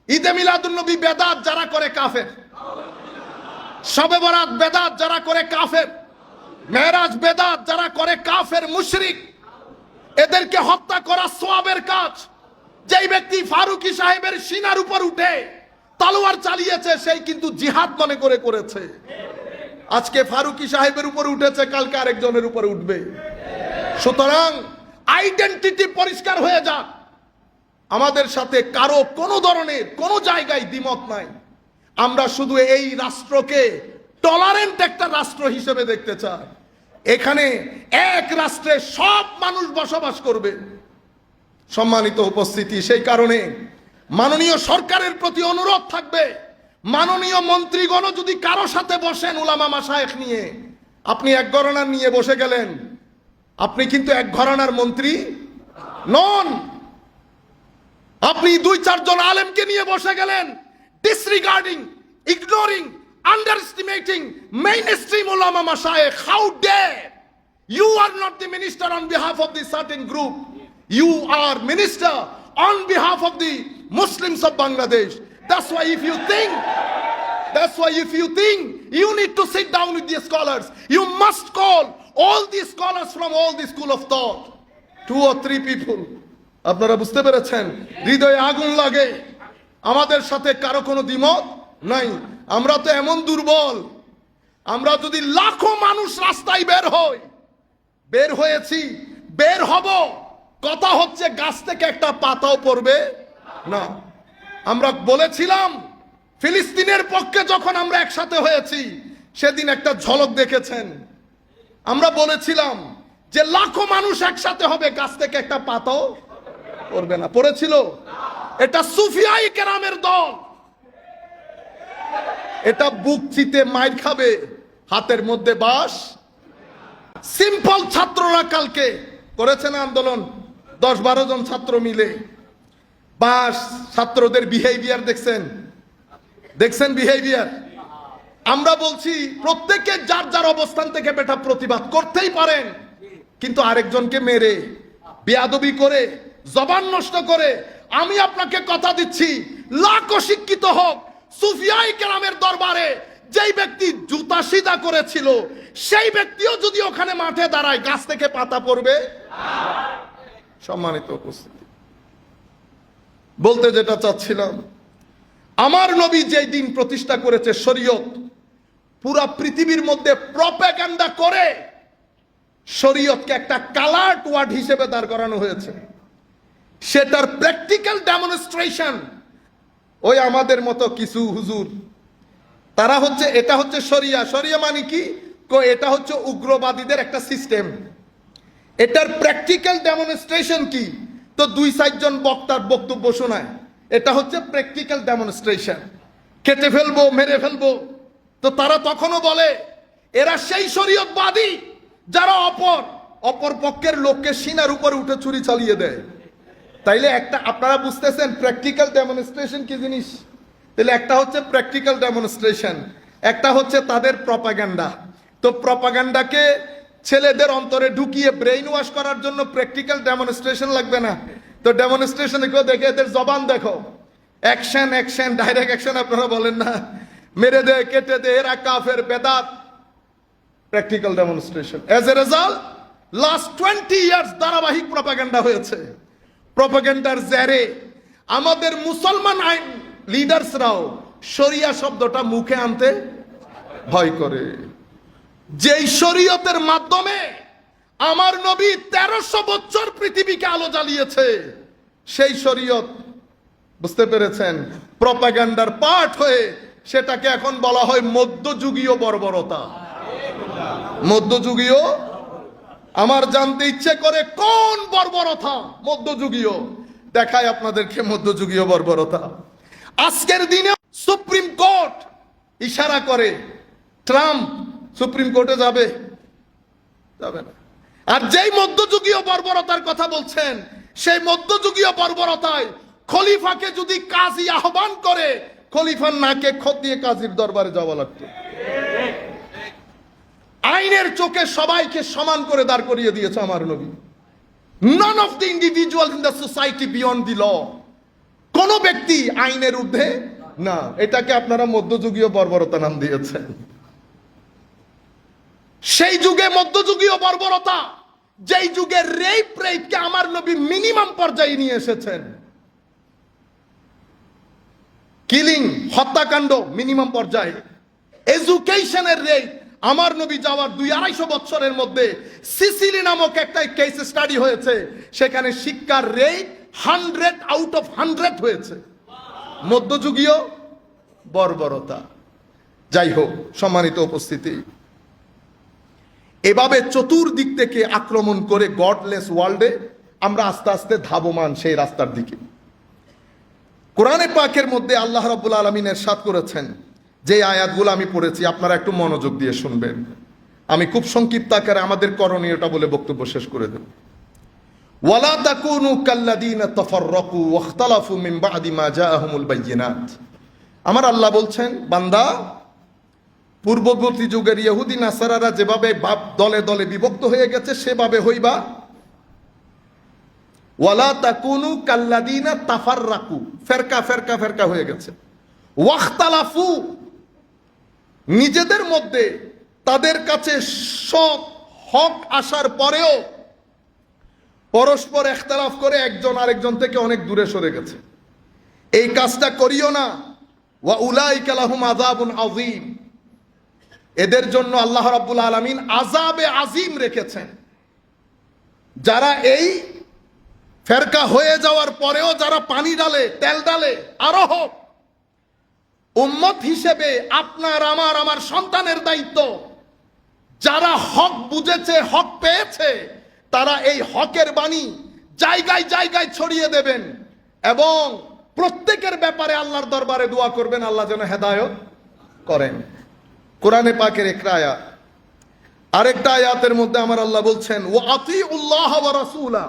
ঈদে মিলাদুন্নবী বেদাত যারা করে কাফের, শবে বরাত বেদাত যারা করে কাফের, মেরাজ বেদাত যারা করে কাফের মুশরিক। এদেরকে হত্যা করা সওয়াবের কাজ। যেই ব্যক্তি ফারুকি সাহেবের সিনার উপর উঠে তলোয়ার চালিয়েছে, সেই কিন্তু জিহাদ মনে করে করেছে। আজকে ফারুকি সাহেবের উপর উঠেছে, কালকে আরেকজনের উপর উঠবে। সুতরাং আইডেন্টিটি পরিষ্কার হয়ে যাক। আমাদের সাথে কারো কোনো ধরনের কোনো জায়গায় দ্বিমত নাই। আমরা শুধু এই রাষ্ট্রকে টলারেন্ট একটা রাষ্ট্র হিসেবে দেখতে চাই। এখানে এক রাষ্ট্রে সব মানুষ বসবাস করবে। সম্মানিত উপস্থিতি, সেই কারণে মাননীয় সরকারের প্রতি অনুরোধ থাকবে, মাননীয় মন্ত্রীগণ যদি কারো সাথে বসেন উলামা মাশায়েখ নিয়ে, আপনি এক ঘরানার নিয়ে বসে গেলেন, আপনি কিন্তু এক ঘরানার মন্ত্রী নন। আপনি 2-4 জন আলেমকে নিয়ে বসে গেলেন, ডিসরিগার্ডিং, ignoring, underestimating mainstream ulama mashayikh. How dare! You are not the minister on behalf of the certain group. You are minister on behalf of the Muslims of Bangladesh. That's why if you think you need to sit down with the scholars, you must call all the scholars from all the school of thought. 2 or 3 people. আপনারা বুঝতে পেরেছেন? হৃদয়ে আগুন লাগে। আমাদের সাথে কারো কোনো দ্বিমত নাই। আমরা তো এমন দুর্বল, আমরা যদি লাখো মানুষ রাস্তায় বের হয়েছি, বের হব, কথা হচ্ছে গাছ থেকে একটা পাতাও পড়বে না। আমরা বলেছিলাম ফিলিস্তিনের পক্ষে যখন আমরা একসাথে হয়েছি, সেদিন একটা ঝলক দেখেছেন। আমরা বলেছিলাম যে লাখো মানুষ একসাথে হবে, গাছ থেকে একটা পাতাও পড়বে না। পড়েছিল? এটা সুফিয়াই কেরামের দল। এটা বুক চিতে মাইর খাবে, হাতের মধ্যে বাঁশ। সিম্পল ছাত্ররা কালকে করেছে না আন্দোলন, 10-12 জন ছাত্র মিলে। বাঁশ ছাত্রদের বিহেভিয়ার দেখছেন বিহেভিয়ার। আমরা বলছি প্রত্যেকে যার যার অবস্থান থেকে বেটা প্রতিবাদ করতেই পারেন, কিন্তু আরেকজনকে মেরে, বেয়াদবি করে, জবান নষ্ট করে, আমি আপনাকে কথা দিচ্ছি, লাখ শিক্ষিত হোক, সুফিয়াই কেরামের দরবারে যেই ব্যক্তি জুতা সিধা করেছিল, সেই ব্যক্তিও যদি ওখানে মাঠে দাঁড়ায়, গাছ থেকে পাতা পড়বে। সম্মানিত উপস্থিতি, বলতে যেটা চাচ্ছিলাম, আমার নবী যেই দিন প্রতিষ্ঠা করেছে শরীয়ত, পুরা পৃথিবীর মধ্যে প্রপাগান্ডা করে শরীয়তকে একটা কালার্ড ওয়ার্ড হিসেবে দাঁড় করানো হয়েছে। সেটার প্র্যাকটিক্যাল ডেমনস্ট্রেশন ওই আমাদের মতো কিছু হুজুর, তারা হচ্ছে, এটা হচ্ছে শরিয়া। শরিয়া মানে কি? এটা হচ্ছে উগ্রবাদীদের একটা সিস্টেম। এটার প্র্যাকটিক্যাল ডেমনস্ট্রেশন কি? তো 2-4 জন বক্তার বক্তব্য শোনায়, এটা হচ্ছে প্র্যাকটিক্যাল ডেমনস্ট্রেশন। কেটে ফেলবো, মেরে ফেলবো। তো তারা তখনও বলে এরা সেই শরীয়তবাদী যারা অপর পক্ষের লোককে সিনার উপরে উঠে ছুরি চালিয়ে দেয়। তাইলে একটা, আপনারা বুঝতেছেন প্র্যাকটিক্যাল ডেমনস্ট্রেশন কি জিনিস? তাহলে একটা হচ্ছে প্র্যাকটিক্যাল ডেমনস্ট্রেশন, একটা হচ্ছে তাদের প্রপাগান্ডা। তো প্রপাগান্ডাকে ছেলেদের অন্তরে ঢুকিয়ে ব্রেইন ওয়াশ করার জন্য প্র্যাকটিক্যাল ডেমনস্ট্রেশন লাগবে না। তো ডেমনস্ট্রেশনে কেউ দেখে এদের জবান দেখো, অ্যাকশন অ্যাকশন, ডাইরেক্ট অ্যাকশন আপনারা বলেন না, মেরে দে, কেটে দে, এরা কাফের, বেদাত, practical demonstration. As a result last 20 years ধারাবাহিক প্রপাগান্ডা হয়েছে। প্রপাগান্ডার জেরে আমাদের মুসলমান আইন লিডার্সরাও শরিয়া শব্দটা মুখে আনতে ভয় করে। যেই শরীয়তের মাধ্যমে আমার নবী 1300 বছর পৃথিবীকে আলো জ্বালিয়েছে, সেই শরীয়ত, বুঝতে পেরেছেন, প্রপাগান্ডার পার্ট হয়ে সেটাকে এখন বলা হয় মধ্যযুগীয় বর্বরতা। মধ্যযুগীয়, আমার জানতে ইচ্ছে করে কোন বর্বরতা মধ্যযুগীয়? দেখায় আপনাদেরকে মধ্যযুগীয় বর্বরতা। আজকের দিনে সুপ্রিম কোর্ট ইশারা করে ট্রাম্প সুপ্রিম কোর্টে যাবে, যাবে না। আর যেই মধ্যযুগীয় বর্বরতার কথা বলছেন, সেই মধ্যযুগীয় বর্বরতায় খলিফাকে যদি কাজী আহ্বান করে, খলিফার নাকে খত দিয়ে কাজীর দরবারে যাওয়া লাগতো। আইনের চোখে সবাইকে সমান করে দাঁড় করিয়ে দিয়েছে আমার নবী। None of the individual in the society beyond the law. কোন ব্যক্তি আইনের ঊর্ধ্বে না। এটাকে আপনারা মধ্যযুগীয় বর্বরতা নাম দিয়েছেন। সেই যুগে মধ্যযুগীয় বর্বরতা, যেই যুগে রেপকে আমার নবী মিনিমাম পর্যায়ে নিয়ে এসেছেন। কিলিং, হত্যাকাণ্ড মিনিমাম পর্যায়ে। এডুকেশনের রেপ, আমার নবী যাওয়ার 200-250 বছরের মধ্যে সিসিলি নামক একটা কেস স্টাডি হয়েছে, সেখানে শিক্ষার রেট 100 আউট অফ 100 হয়েছে। মধ্যযুগীয় বর্বরতা। যাই হোক, সম্মানিত উপস্থিতি, এভাবে চতুর্দিক থেকে আক্রমণ করে গডলেস ওয়ার্ল্ডে আমরা আস্তে আস্তে ধাবমান সেই রাস্তার দিকে। কোরআনে পাকের মধ্যে আল্লাহ রাব্বুল আলামিন ইরশাদ করেছেন, যে আয়াতগুলো আমি পড়েছি আপনারা একটু মনোযোগ দিয়ে শুনবেন। আমি খুব সংক্ষিপ্ত আকারে আমাদের করণীয়টা বলে বক্তব্য শেষ করে দেব। ওয়ালা তাকুনু কাল্লাযীনা তাফাররাকু ওয়াখতালাফু মিন বা'দি মা জাআহুমুল বায়্যিনাত। আমার আল্লাহ বলছেন, বান্দা, পূর্ববর্তী যুগের ইহুদি নাসারারা যেভাবে দলে দলে বিভক্ত হয়ে গেছে সেভাবে হইবা। ওয়ালা তাকুনু কাল্লাযীনা তাফাররাকু, ফেরকা ফেরকা ফেরকা হয়ে গেছে। ওয়াখতালাফু, নিজেদের মধ্যে তাদের কাছে সব হক আসার পরেও পরস্পর ইখতিলাফ করে একজন আরেকজন থেকে অনেক দূরে সরে গেছে। এই কাজটা করিও না। ওয়া উলাইকা লাহুম আযাবুন আযীম, এদের জন্য আল্লাহ রাব্বুল আলামিন আযাবে আযীম রেখেছেন। যারা এই ফেরকা হয়ে যাওয়ার পরেও যারা পানি ডালে, তেল ডালে, আরো হোক। উম্মত হিসেবে আপনার আমার সন্তানের দায়িত্ব, যারা হক বুঝেছে, হক পেয়েছে, তারা এই হকের বাণী জায়গায় জায়গায় ছড়িয়ে দেবেন এবং প্রত্যেকের ব্যাপারে আল্লাহর দরবারে দোয়া করবেন, আল্লাহ যেন হেদায়েত করেন। কোরআনে পাকের একটা আয়াত। আরেকটা আয়াতের মধ্যে আমার আল্লাহ বলছেন, ওয়া আতিউল্লাহ ওয়া রাসূলা,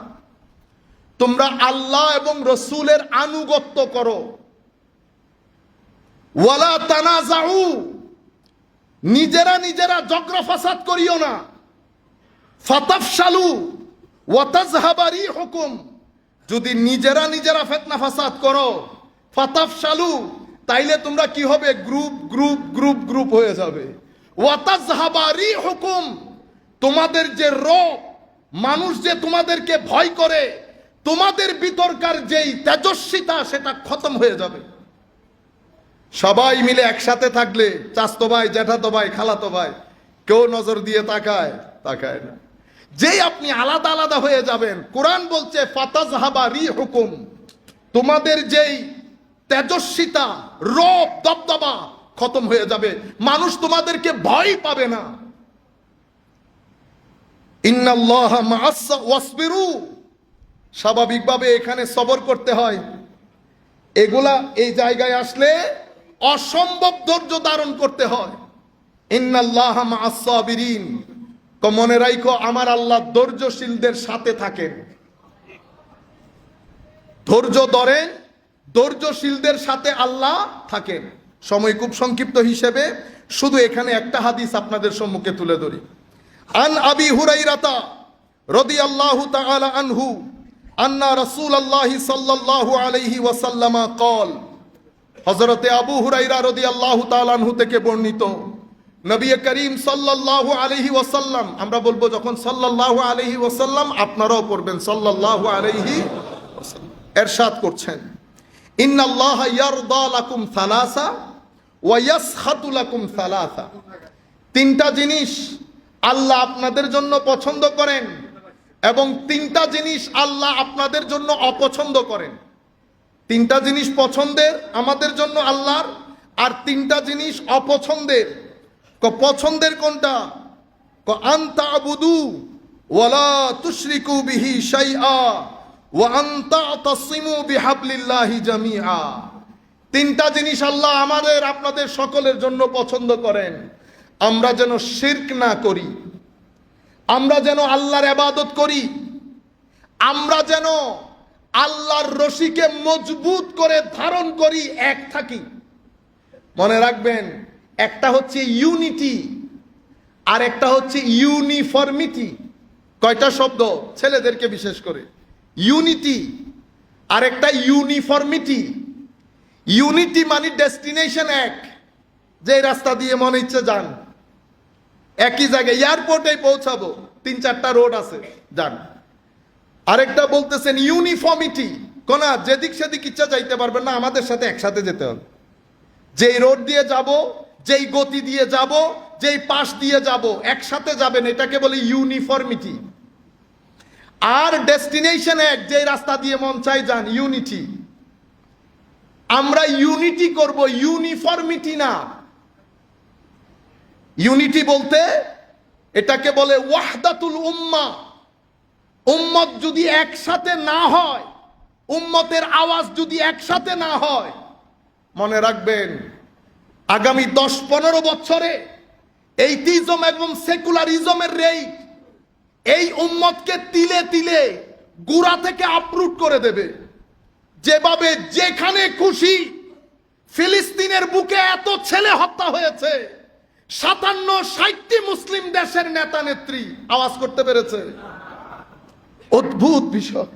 তোমরা আল্লাহ এবং রসুলের আনুগত্য করো। ওয়ালা তানাজাউ, নিজেরা নিজেরা ঝগড়া ফাসাদ করিও না। ফাতাফশালু ওয়া তাযহাবা রিহুকুম, যদি নিজেরা নিজেরা ফিতনা ফাসাদ করো, ফাতাফশালু, তাইলে তোমরা কি হবে? গ্রুপ গ্রুপ গ্রুপ গ্রুপ হয়ে যাবে। ওয়া তাযহাবা রিহুকুম, তোমাদের যে রব, মানুষ যে তোমাদেরকে ভয় করে, তোমাদের ভিতরকার যেই তেজস্বিতা সেটা খতম হয়ে যাবে। সবাই মিলে একসাথে থাকলে, চাচতো ভাই, জ্যাঠাতো ভাই, খালাতো ভাই, কেউ নজর দিয়ে তাকায় না। যেই আপনি আলাদা আলাদা হয়ে যাবেন, কোরআন বলছে ফাতাযহাবা রিহুকুম, তোমাদের যেই তেজস্বিতা, রব, দবদবা খতম হয়ে যাবে। মানুষ তোমাদেরকে ভয় পাবে না। ইন্নাল্লাহা মা'আস ওয়াসবিরু, স্বাভাবিকভাবে এখানে সবর করতে হয়। এগুলা এই জায়গায় আসলে অসম্ভব ধৈর্য ধারণ করতে হয়। ইন্নাল্লাহা মা'আস সাবিরিন, মনে রাখো আমার আল্লাহ ধৈর্যশীলদের সাথে থাকেন। ধৈর্য ধরেন, ধৈর্যশীলদের সাথে আল্লাহ থাকেন। সময় খুব সংক্ষিপ্ত হিসেবে শুধু এখানে একটা হাদিস আপনাদের সম্মুখে তুলে ধরি। আন আবি হুরাইরাতা রাদিয়াল্লাহু তাআলা আনহু আন্না রাসূলুল্লাহি সাল্লাল্লাহু আলাইহি ওয়াসাল্লাম قال, হযরতে আবু হুরাইরা রাদিয়াল্লাহু তাআলা আনহু থেকে বর্ণিত, নবী করিম সাল্লাল্লাহু আলাইহি ওয়াসাল্লাম, আমরা বলবো যখন সাল্লাল্লাহু আলাইহি ওয়াসাল্লাম, আপনারাও পড়বেন সাল্লাল্লাহু আলাইহি ওয়াসাল্লাম, ইরশাদ করছেন, ইন্নাল্লাহা ইয়ারদা লাকুম সালাসা ওয়া ইয়াসখাতু লাকুম সালাসা, তিনটা জিনিস আল্লাহ আপনাদের জন্য পছন্দ করেন এবং তিনটা জিনিস আল্লাহ আপনাদের জন্য অপছন্দ করেন। তিনটা জিনিস পছন্দের আমাদের জন্য আল্লাহর, আর তিনটা জিনিস অপছন্দের। পছন্দের কোনটা? আনতা আবুদু ওয়ালা তুশরিকু বিহি শাইআ ওয়া আনতা তাসিমু বিহাবলিল্লাহি জামিআ। তিনটা জিনিস আল্লাহ আমাদের আপনাদের সকলের জন্য পছন্দ করেন। আমরা যেন শিরক না করি, আমরা যেন আল্লাহর ইবাদত করি, আমরা যেন আল্লাহর রশিকে মজবুত করে ধারণ করি, এক থাকি। মনে রাখবেন, একটা হচ্ছে ইউনিটি আর একটা হচ্ছে ইউনিফর্মিটি। কয়টা শব্দ? ছেলেদেরকে বিশেষ করে। ইউনিটি আর একটা ইউনিফর্মিটি। ইউনিটি মানে ডেস্টিনেশন এক, যে রাস্তা দিয়ে মনে ইচ্ছে যান, একই জায়গায় এয়ারপোর্টে পৌঁছাবো, 3-4টা রোড আছে, যান। আরেকটা বলতেছেন ইউনিফর্মিটি, কোন যেদিক সেদিক ইচ্ছা যাইতে পারবেন না, আমাদের সাথে একসাথে যেতে হবে। যেই রোড দিয়ে যাব, যেই গতি দিয়ে যাব, যেই পাশ দিয়ে যাব, একসাথে যাবেন, এটাকে বলে ইউনিফর্মিটি। আর ডেস্টিনেশন এক, যেই রাস্তা দিয়ে মন চাই যান, ইউনিটি। আমরা ইউনিটি করব, ইউনিফর্মিটি না। ইউনিটি বলতে এটাকে বলে ওয়াহদাতুল উম্মাহ। উম্মত যদি একসাথে না হয়, উম্মতের আওয়াজ যদি একসাথে না হয়, মনে রাখবেন আগামী 10-15 বছরে এইটিজম এবং সেকুলারিজমের রেট এই উম্মতকে তিলে তিলে গুড়া থেকে আপরুট করে দেবে। যেভাবে যেখানে খুশি, ফিলিস্তিনের বুকে এত ছেলে হত্যা হয়েছে, 57-60টি মুসলিম দেশের নেতা নেত্রী আওয়াজ করতে পেরেছে। অদ্ভুত বিষয়।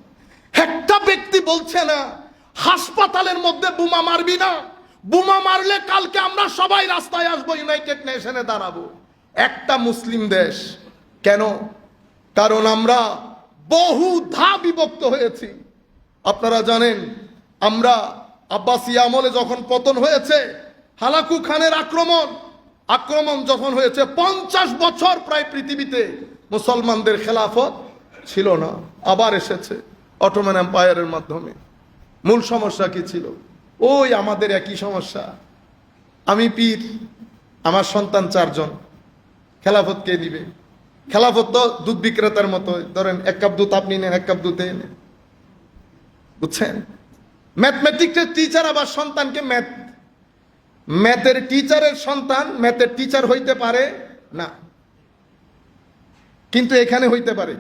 একটা ব্যক্তি বলছে না হাসপাতালের মধ্যে বোমা মারবি না, বোমা মারলে কালকে আমরা সবাই রাস্তায় আসবো, ইউনাইটেড নেশনে দাঁড়াবো। একটা মুসলিম দেশ। কেন? কারণ আমরা বহুধা বিভক্ত হয়েছি। আপনারা জানেন, আমরা আব্বাসী আমলে যখন পতন হয়েছে, হালাকু খানের আক্রমণ যখন হয়েছে, 50 বছর প্রায় পৃথিবীতে মুসলমানদের খেলাফত ছিল না। আবার এসেছে অটোমান এম্পায়ারের মাধ্যমে। মূল সমস্যা কি ছিল? ওই আমাদের একই সমস্যা। আমি পীর, আমার সন্তান 4 জন, খেলাফত কে দিবে? খেলাফত তো দুধ বিক্রেতার মতো, ধরেন 1 কাপ দুধ আপনি নেন, 1 কাপ দুধ এনে, বুঝছেন? ম্যাথমেটিক্সের টিচার আবার সন্তানকে ম্যাথের টিচারের সন্তান ম্যাথের টিচার হইতে পারে না, কিন্তু এখানে হইতে পারে।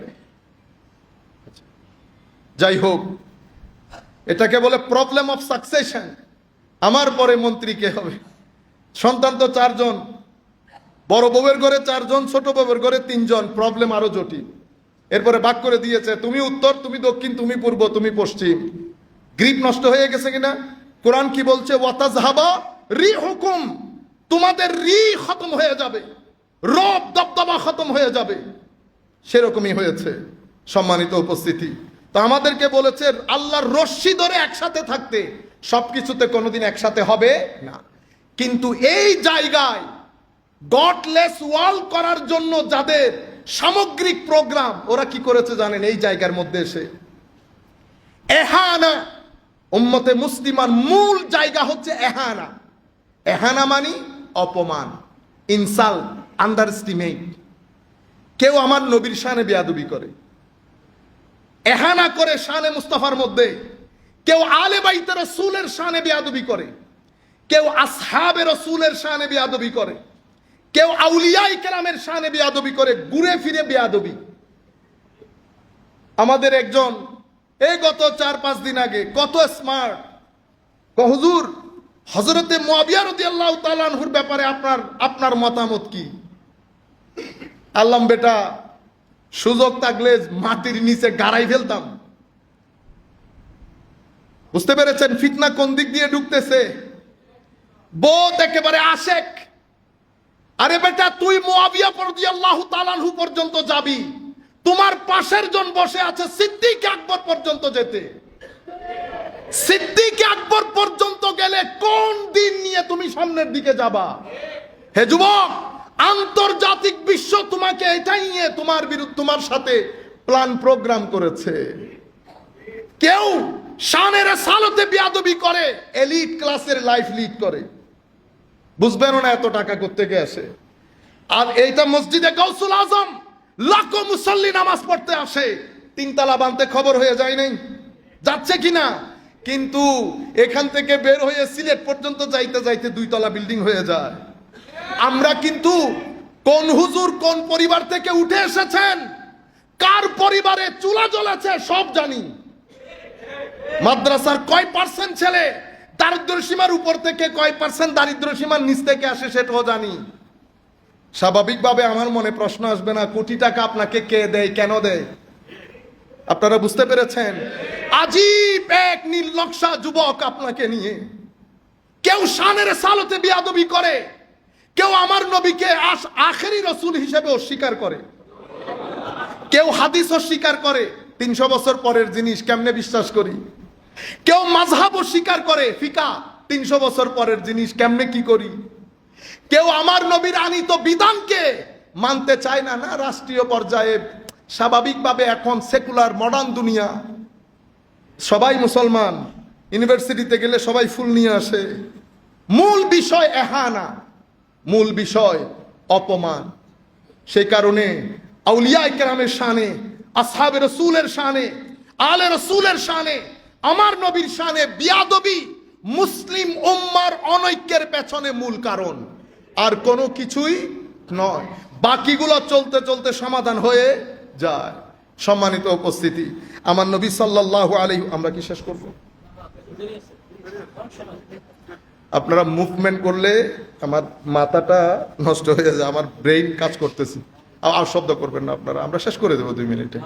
যাই হোক, এটাকে বলে প্রবলেম অফ সাকসেশন। আমার পরে মন্ত্রী কে হবে? সন্তান তো 4 জন, বড় বউয়ের ঘরে 4 জন, ছোট বউয়ের ঘরে 3 জন, প্রবলেম আরো জটিল। এরপরে ভাগ করে দিয়েছে, তুমি উত্তর, তুমি দক্ষিণ, তুমি পূর্ব, তুমি পশ্চিম। গ্রিপ নষ্ট হয়ে গেছে কিনা? কোরআন কি বলছে? ওয়াতাজহাবা রিহুকুম, তোমাদের রি খতম হয়ে যাবে, রব দবদবা খতম হয়ে যাবে। সেরকমই হয়েছে। সম্মানিত উপস্থিতি, তো আমাদেরকে বলেছে আল্লাহর রশ্মি ধরে একসাথে থাকতে। সবকিছুতে কোনোদিন একসাথে হবে না, কিন্তু এই জায়গায় গডলেস ওয়াল করার জন্য যাদের সামগ্রিক প্রোগ্রাম, ওরা কি করেছে জানেন? এই জায়গার মধ্যে এসে এহানা উম্মতে মুসলিমার মূল জায়গা হচ্ছে এহানা। এহানা মানে অপমান, ইনসাল্ট, আন্ডারস্টিমেট। কেউ আমার নবীর শানে বেয়াদবি করে, এহানা করে শানে মুস্তাফার মধ্যে। কেউ আলে বাইতে রাসূলের শানে বেয়াদবি করে, কেউ আসহাবে রাসূলের শানে বেয়াদবি করে, কেউ আউলিয়ায়ে কেরামের শানে বেয়াদবি করে, ঘুরে ফিরে বেয়াদবি। আমাদের একজন এই গত 4-5 দিন আগে কত স্মার্ট, হুজুর হযরতে মুআবিয়া রাদিয়াল্লাহু তাআলা আনহুর ব্যাপারে আপনার মতামত কি? আল্লাহ বেটা, সুযোগ থাকলে মাটির নিচে গাড়াই ফেলতাম। বুঝতে পেরেছেন ফিতনা কোন দিক দিয়ে ঢুকতেছে? বোধ একেবারে আশেক। আরে বেটা, তুই মুআবিয়া রাদিয়াল্লাহু তাআলা আনহু পর্যন্ত যাবি, তোমার পাশের জন বসে আছে সিদ্দিক আকবর পর্যন্ত যেতে। সিদ্দিক আকবর পর্যন্ত গেলে কোন দিন নিয়ে তুমি সামনের দিকে যাবা? হে যুবক, আন্তর্জাতিক বিশ্ব তোমাকে এটাই নিয়ে তোমার সাথে প্ল্যান প্রোগ্রাম করেছে। কেউ শানের সালতে বেয়াদবি করে, এলিট ক্লাসের লাইফ লিড করে, বুঝবেন না এত টাকা করতে আসে। আর এইটা মসজিদে গাউসুল আজম লাখো মুসল্লি নামাজ পড়তে আসে, 3 তালা বানতে খবর হয়ে যায় নাই, যাচ্ছে কিনা? কিন্তু এখান থেকে বের হয়ে সিলেট পর্যন্ত যাইতে যাইতে 2 তলা বিল্ডিং হয়ে যায়। আমরা কিন্তু কোন হুজুর কোন পরিবার থেকে উঠে এসেছেন, কার পরিবারে চুলা জ্বলেছে সব জানি। মাদ্রাসার কয় পার্সেন্ট ছেলে দারিদ্র সীমার উপর থেকে, কয় পার্সেন্ট দারিদ্র সীমার নিচ থেকে আসে সেটাও জানি। স্বাভাবিকভাবে আমার মনে প্রশ্ন আসবে না, কোটি টাকা আপনাকে কে দেয়, কেন দেয়? আপনারা বুঝতে পেরেছেন? আজীব এক নির্লজ্জা যুবক আপনাকে নিয়ে। কেউ শানের সালতে বেয়াদবি করে, কেউ আমার নবীকে আখেরি রাসূল হিসেবে অস্বীকার করে, কেউ হাদিস অস্বীকার করে, 300 বছর পরের জিনিস কেমনে বিশ্বাস করি। কেউ মাযহাব অস্বীকার করে, ফিকা 300 বছর পরের জিনিস কেমনে কি করি। কেউ আমার নবীর আনিত বিধানকে মানতে চায় না। না, রাষ্ট্রীয় পর্যায়ে স্বাভাবিকভাবে এখন সেকুলার মডার্ন দুনিয়া, সবাই মুসলমান, ইউনিভার্সিটিতে গেলে সবাই ফুল নিয়ে আসে। মূল বিষয় এহানা, মূল বিষয় অপমান। সেই কারণে আউলিয়ায়ে কেরামের শানে, আসহাবে রাসূলের শানে, আলে রাসূলের শানে, আমার নবীর শানে বিয়াদবি মুসলিম উম্মার অনৈক্যের পেছনে মূল কারণ, আর কোনো কিছুই নয়। বাকিগুলো চলতে চলতে সমাধান হয়ে যায়। সম্মানিত উপস্থিতি, আমার নবী সাল্লাল্লাহু আলাইহি, আমরা কি শেষ করব? আপনারা মুভমেন্ট করলে আমার মাথাটা নষ্ট হয়ে যায়, আমার ব্রেইন কাজ করতেছে। আর শব্দ করবেন না আপনারা, আমরা শেষ করে দেবো 2 মিনিটে।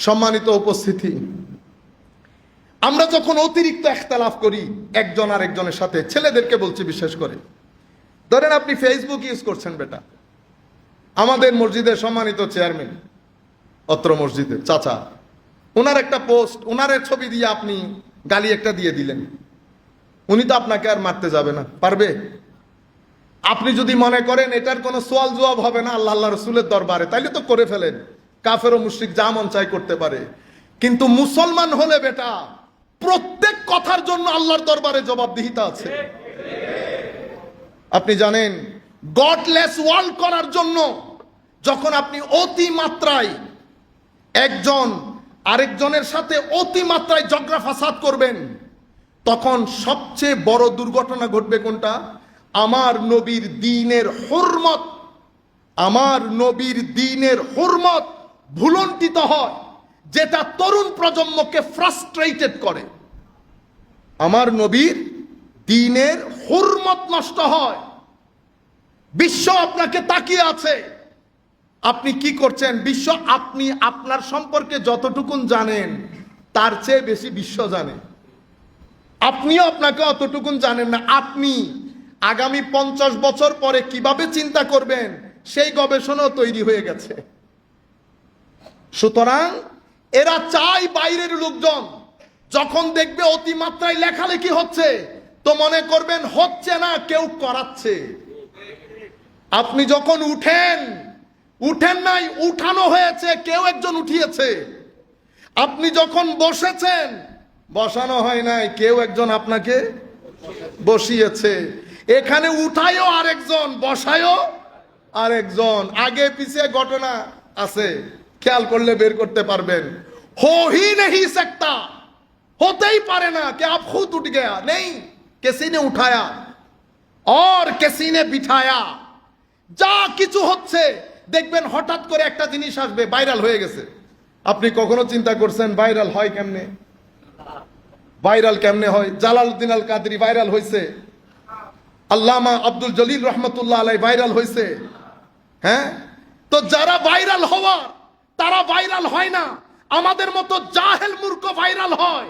সম্মানিত উপস্থিতি, আমরা যখন অতিরিক্ত ইখতিলাফ করি একজন আর একজনের সাথে, ছেলেদেরকে বলছি বিশেষ করে, ধরেন আপনি ফেসবুক ইউজ করছেন বেটা, আমাদের মসজিদের সম্মানিত চেয়ারম্যান, অত্র মসজিদের চাচা, ওনার একটা পোস্ট, ওনার ছবি দিয়ে আপনি গালি একটা দিয়ে দিলেন। উনি তো আপনাকে আর মারতে যাবে না, পারবে? আপনি যদি মনে করেন এটার কোনো সওয়াল জবাব হবে না আল্লাহ রাসূলের দরবারে, তাইলে তো করে ফেলেন। কাফের ও মুশরিক যা মন চাই করতে পারে, কিন্তু মুসলমান হলে বেটা প্রত্যেক কথার জন্য আল্লাহর দরবারে জবাবদিহিতা আছে। আপনি জানেন, গডলেস ওয়ার্ল্ড করার জন্য যখন আপনি অতি মাত্রায় একজন আরেকজনের সাথে অতি মাত্রায় ঝগড়া ফাসাদ করবেন, তখন সবচেয়ে বড় দুর্ঘটনা ঘটবে কোনটা? আমার নবীর দ্বীনের হুরমত, আমার নবীর দ্বীনের হুরমত ভুলন্টিত হয়, যেটা তরুণ প্রজন্মকে ফ্রাস্ট্রেটেড করে। আমার নবীর দ্বীনের হুরমত নষ্ট হয়। বিশ্ব আপনাকে তাকিয়ে আছে, আপনি কি করছেন। বিশ্ব আপনি আপনার সম্পর্কে যতটুকুন জানেন তার চেয়ে বেশি বিশ্ব জানে। আপনিও আপনাকে অতটুকুন জানেন না। আপনি আগামী 50 বছর পরে কিভাবে চিন্তা করবেন সেই গবেষণাও তৈরি হয়ে গেছে। সুতরাং এরা চায় বাইরের লোকজন যখন দেখবে অতিমাত্রায় লেখালেখি হচ্ছে, তো মনে করবেন হচ্ছে না, কেউ করাচ্ছে। আপনি যখন উঠেন নাই, উঠানো হয়েছে, কেউ একজন উঠিয়েছে। আপনি যখন বসেছেন, বসানো হয় নাই, কেউ একজন আপনাকে বসিয়েছে। এখানে উঠায়ও আরেকজন, বসায়ও আরেকজন। আগে পিছিয়ে ঘটনা আছে, খেয়াল করলে বের করতে পারবেন। हो ही नहीं सकता, होते ही पारे ना कि आप खुद उठ गया, नहीं, किसी ने उठाया और किसी ने बिठाया। যা কিছু হচ্ছে দেখবেন হঠাৎ করে একটা জিনিস আসবে, ভাইরাল হয়ে গেছে। আপনি কখনো চিন্তা করছেন ভাইরাল হয় কেমনে? ভাইরাল কেমনে হয়? জালালউদ্দিন আল কাদরি ভাইরাল হয়েছে, আল্লামা আব্দুল জলিল রহমতুল্লাহ আলাই ভাইরাল হয়েছে। হ্যাঁ, তো যারা ভাইরাল হওয়ার তারা ভাইরাল হয় না, আমাদের মতো জাহেল মূর্খ ভাইরাল হয়।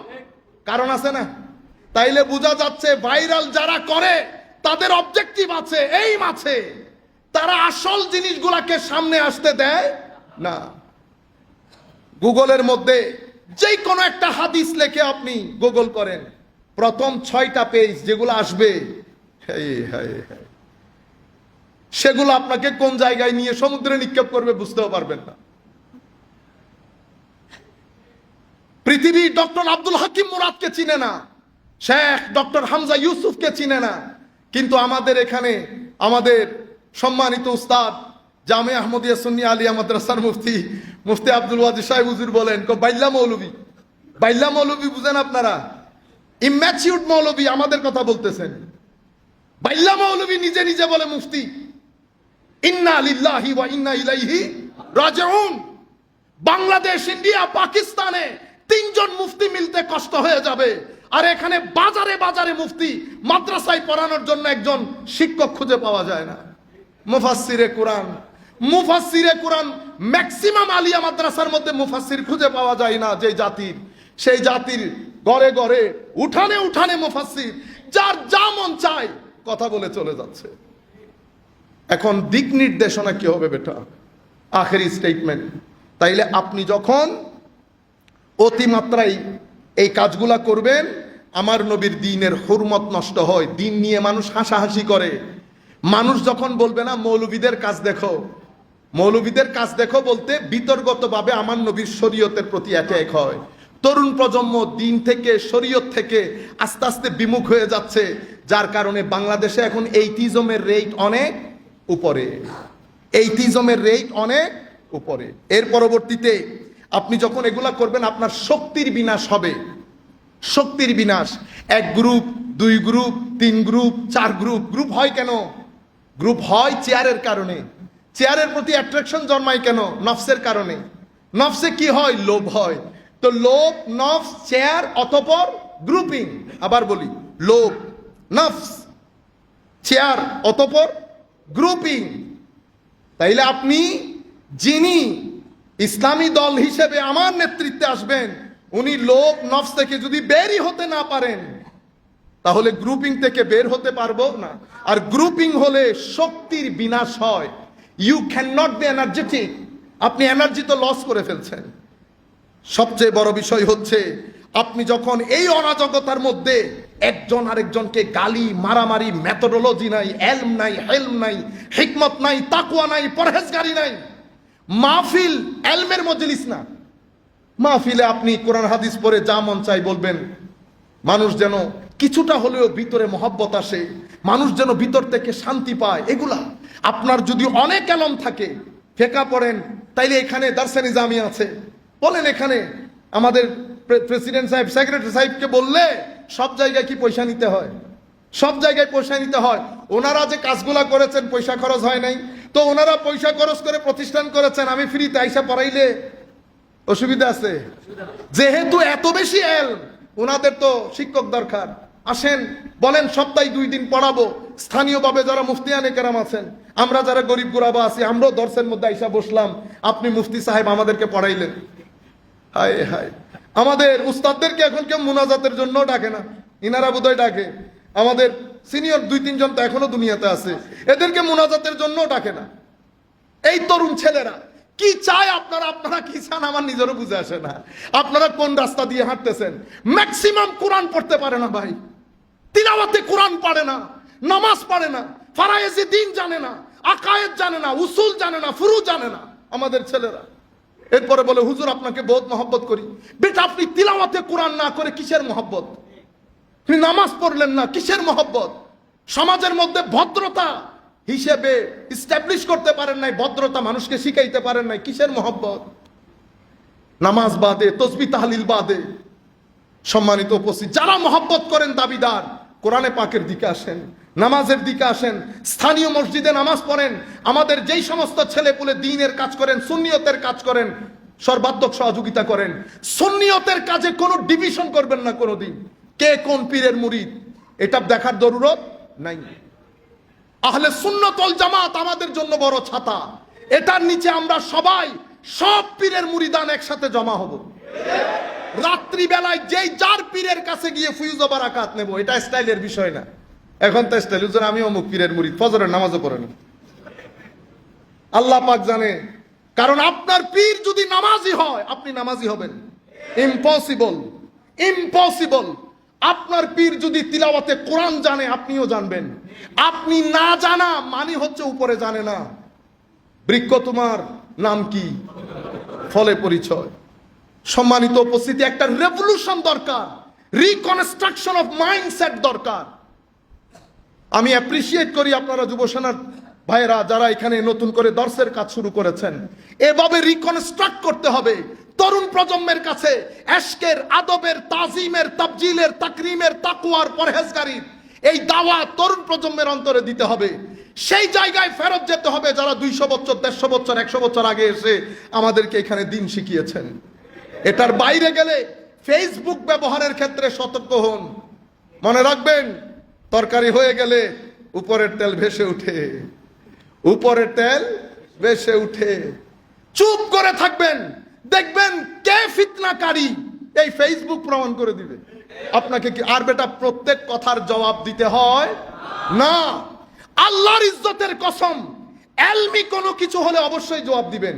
কারণ আছে না? তাইলে বোঝা যাচ্ছে ভাইরাল যারা করে তাদের অবজেক্টিভ আছে, এইম আছে, তারা আসল জিনিসগুলাকে সামনে আসতে দেয় না। গুগলের মধ্যে যে কোনো একটা হাদিস লেখে আপনি গুগল করেন, প্রথম 6টা পেজ যেগুলো আসবে, সেগুলো আপনাকে কোন জায়গায় নিয়ে সমুদ্রে নিক্ষেপ করবে বুঝতেও পারবেন না। পৃথিবী ডক্টর আব্দুল হাকিম মুরাদকে চিনে না, শেখ ডক্টর হামজা ইউসুফকে চিনে না, কিন্তু আমাদের এখানে আমাদের সম্মানিত উস্তাদ জামিয়া আহমদিয়া সুন্নিয়া আলিয়া মাদ্রাসার মুফতি আব্দুল ওয়াজিদ সাহেব হুজুর বলেন, বাইল্লা মৌলবী। বাইল্লা মৌলবী বুঝেন আপনারা? ইম্যাচিউরড মৌলবী আমাদের কথা বলতেছেন। বাইল্লা মৌলবী নিজে নিজে বলে মুফতি, ইন্না লিল্লাহি ওয়া ইন্না ইলাইহি রাজিউন। বাংলাদেশ, ইন্ডিয়া, পাকিস্তানে 3 জন মুফতি মিলতে কষ্ট হয়ে যাবে, আর এখানে বাজারে বাজারে মুফতি, মাদ্রাসায় পড়ানোর জন্য একজন শিক্ষক খুঁজে পাওয়া যায় না। মুফাসসিরে কুরআন ম্যাক্সিমাম আলিয়া মাদ্রাসার মধ্যে মুফাসসির খুঁজে পাওয়া যায় না। যে জাতির, সেই জাতির ঘরে ঘরে উঠানে উঠানে মুফাসসির, যার যা মন চায় কথা বলে চলে যাচ্ছে। এখন দিক নির্দেশনা কি হবে বেটা? আখেরি স্টেটমেন্ট। তাইলে আপনি যখন অতিমাত্রায় এই কাজগুলা করবেন, আমার নবীর দ্বীনের হুরমত নষ্ট হয়, দ্বীন নিয়ে মানুষ হাসাহাসি করে। মানুষ যখন বলবে না মৌলবীদের কাজ দেখো, মৌলবীদের কাজ দেখো বলতে বিতর্কতভাবে আমার নবীর শরীয়তের প্রতি অ্যাটাক হয়। তরুণ প্রজন্ম দ্বীন থেকে, শরীয়ত থেকে আস্তে আস্তে বিমুখ হয়ে যাচ্ছে, যার কারণে বাংলাদেশে এখন এইটিজমের রেট অনেক উপরে, এইটিজমের রেট অনেক উপরে। এর পরবর্তীতে আপনি যখন এগুলা করবেন, আপনার শক্তির বিনাশ হবে। শক্তির বিনাশ। 1 group, 2 group, 3 group, 4 group. Group হয় কেন? গ্রুপ হয় চেয়ারের কারণে। চেয়ারের প্রতি অ্যাট্রাকশন জন্মায় কেন? নফসের কারণে। নফসে কি হয়? লোভ হয়। তো লোভ, নফস, চেয়ার, অতঃপর গ্রুপিং। আবার বলি, লোভ, নফস, চেয়ার, অতঃপর গ্রুপিং। তাইলে আপনি যিনি ইসলামী দল হিসেবে আমার নেতৃত্বে আসবেন, উনি লোভ, নফস থেকে যদি বেরই হতে না পারেন, তাহলে গ্রুপিং থেকে বের হতে পারবো না। আর গ্রুপিং হলে শক্তির বিনাশ হয়। You can not be energetic. আপনি এনার্জি তো লস করে ফেলছেন। সবচেয়ে বড় বিষয় হচ্ছে, আপনি যখন এই অরাজকতার মধ্যে একজন আরেকজনকে গালি, মারামারি, মেথোডোলজি নাই, এলম নাই, হেলম নাই, হিকমত নাই, তাকওয়া নাই, পরহেজগারি নাই, মাহফিল এলমের মজলিস না। মাহফিলে আপনি কোরআন হাদিস পড়ে যা মন চাই বলবেন, মানুষ যেন কিছুটা হলেও ভিতরে মহব্বত আসে, মানুষ যেন ভিতর থেকে শান্তি পায়। এগুলা আপনার যদি অনেক এলম থাকে, ফেকা পড়েন, তাইলে এখানে দারসে নিজামি আছে, বলেন এখানে আমাদের প্রেসিডেন্ট সাহেব, সেক্রেটারি সাহেবকে বললে সব জায়গায় কি পয়সা নিতে হয়? সব জায়গায় পয়সা নিতে হয়। ওনারা যে কাজগুলা করেছেন পয়সা খরচ হয় নাই, তো ওনারা পয়সা খরচ করে প্রতিষ্ঠান করেছেন, আমি ফ্রিতে আইসা পড়াইলে অসুবিধা আছে? যেহেতু এত বেশি ওনাদের তো শিক্ষক দরকার। আসেন, বলেন সপ্তাহে 2 দিন পড়াবো। স্থানীয়ভাবে যারা মুফতিয়ানে কেরাম আছেন, আমরা যারা গরিব গুরাবা আছি, আমরাও দর্শের মধ্যে আইসা বসলাম, আপনি মুফতি সাহেব আমাদেরকে পড়াইলেন। হায় হায়, আমাদের উস্তাদদেরকে এখন কেউ মুনাজাতের জন্য ডাকে না, ইনারা বোধহয় ডাকে। আমাদের সিনিয়র 2-3 জন তো এখনো দুনিয়াতে আছে, এদেরকে মুনাজাতের জন্য ডাকে না। এই তরুণ ছেলেরা কি চায়? আপনারা কি চান আমার নিজেরও বুঝে আসে না। আপনারা কোন রাস্তা দিয়ে হাঁটতেছেন? ম্যাক্সিমাম কোরআন পড়তে পারে না ভাই, তিলাওয়াতে কোরআন পারে না, নামাজ পারে না, ফারায়েজে দ্বীন জানে না, আকায়েদ জানে না, উসুল জানে না, ফুরু জানে না আমাদের ছেলেরা। এরপরে বলে হুজুর আপনাকে বহুত মহব্বত করি। বেটা আপনি তিলাওয়াতে কোরআন না করে কিসের মহব্বত? আপনি নামাজ পড়লেন না, কিসের মহব্বত? সমাজের মধ্যে ভদ্রতা হিসেবে ইস্টাবলিশ করতে পারেন নাই, ভদ্রতা মানুষকে শিখাইতে পারেন নাই, কিসের মহব্বত? নামাজ বাদে, তসবিহ তাহলিল বাদে। সম্মানিত উপস্থিত, যারা মহব্বত করেন দাবিদার, কোরআনে পাকের দিকে আসেন, নামাজের দিকে আসেন, স্থানীয় মসজিদে নামাজ পড়েন। আমাদের যেই সমস্ত ছেলেপুলে দ্বীনের কাজ করেন, সুন্নিয়তের কাজ করেন, সর্বাত্মক সহযোগিতা করেন। সুন্নিয়তের কাজে কোনো ডিভিশন করবেন না কোনোদিন, কে কোন পীরের মুরিদ এটা দেখার জরুরত নাই। আহলে সুন্নাত ওয়াল জামাত আমাদের জন্য বড় ছাতা, এটার নিচে আমরা সবাই সব পীরের মুরিদান একসাথে জমা হব। রাত্রি বেলায় যেই যার পীরের কাছে গিয়ে ফিউজ ও বারাকাত নেব, এটা স্টাইলের বিষয় না। এখন তো স্টাইল, হুজুর আমি অমুক পীরের মুরিদ, ফজরের নামাজও পড়ে না। আল্লাহ পাক জানে, কারণ আপনার পীর যদি নামাজি হয় আপনি নামাজি হবেন, ইম্পসিবল, ইম্পসিবল। আপনার পীর যদি তিলাওয়াতে কোরআন জানে আপনিও জানবেন। আপনি না জানা মানে হচ্ছে উপরে জানে না। বৃক্ষ তোমার নাম কি, ফলে পরিচয়। সম্মানিত উপস্থিতি, একটা রেভলিউশন দরকার, রিকনস্ট্রাকশন অফ মাইন্ডসেট দরকার। আমি অ্যাপ্রিসিয়েট করি আপনারা যুব সেনার ভাইরা যারা এখানে নতুন করে দর্শের কাজ শুরু করেছেন। এভাবে রিকনস্ট্রাক্ট করতে হবে তরুণ প্রজন্মের কাছে এশকের, আদবের, তাজিমের, তাবজিলের, তাকরিমের, তাকওয়ার, পরহেজগারির এই দাওয়াত তরুণ প্রজন্মের অন্তরে দিতে হবে। সেই জায়গায় ফেরত যেতে হবে যারা 200 বছর, 150 বছর, 100 বছর আগে এসে আমাদেরকে এখানে দিন শিখিয়েছেন। এটার বাইরে গেলে ফেসবুক ব্যবহারের ক্ষেত্রে সতর্ক হন। মনে রাখবেন, তরকারি হয়ে গেলে উপরের তেল ভেসে উঠে, উপরের তেল ভেসে উঠে। চুপ করে থাকবেন, দেখবেন কে ফিতনাকারী, এই ফেসবুক প্রমাণ করে দিবে আপনাকে। কি আর বেটা প্রত্যেক কথার জবাব দিতে হয় না। আল্লাহর ইজ্জতের কসম, এলমি কোনো কিছু হলে অবশ্যই জবাব দিবেন।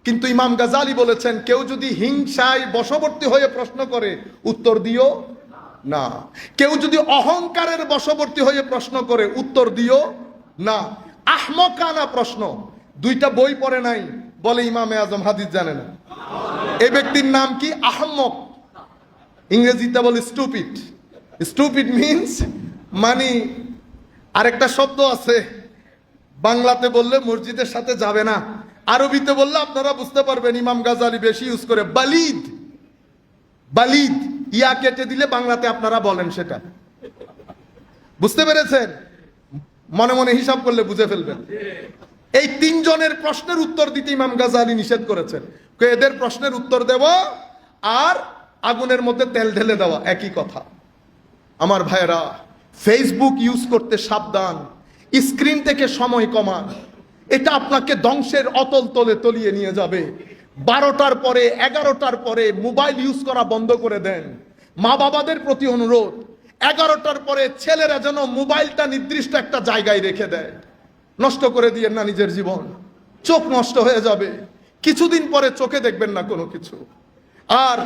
কিন্তু ইমাম গাজালি বলেছেন, কেউ যদি হিংসায় বশবর্তী হয়ে প্রশ্ন করে উত্তর দিও না। কেউ যদি অহংকারের বশবর্তী হয়ে প্রশ্ন করে উত্তর দিও না। আহমকানা প্রশ্ন, দুইটা বই পড়ে নাই বলে ইমামে আজম হাদিস জানে না। এই ব্যক্তির নাম কি? আহমক। ইংরেজিতে বলে স্টুপিড। স্টুপিড মিনস মানে, আরেকটা শব্দ আছে বাংলাতে বললে মসজিদের সাথে যাবে না, আরবিতে বললে আপনারা বুঝতে পারবেন, ইমাম গাজালি বেশি ইউজ করে, বালিদ। বালিদ ইয়া কেটে দিলে বাংলাতে আপনারা বলেন সেটা। বুঝতে পেরেছেন? মনে মনে হিসাব করলে বুঝে ফেলবেন। এই তিনজনের প্রশ্নের উত্তর দিতে ইমাম গাজালি নিষেধ করেছেন। এদের প্রশ্নের উত্তর দেব আর আগুনের মধ্যে তেল ঢেলে দেওয়া একই কথা। আমার ভাইয়েরা, ফেসবুক ইউজ করতে সাবধান, স্ক্রিন থেকে সময় কমান। এটা আপনাকে ধ্বংসের অতল তলে তলিয়ে নিয়ে যাবে। 12টার পরে, 11টার পরে মোবাইল ইউজ করা বন্ধ করে দেন। মা বাবাদের প্রতি অনুরোধ, 11টার পরে ছেলেরা যেন মোবাইলটা নির্দিষ্ট একটা জায়গায় রেখে দেয়। নষ্ট করে দিয়েন না নিজের জীবন, চোখ নষ্ট হয়ে যাবে। কিছুদিন পরে চোখে দেখবেন না কোনো কিছু। আর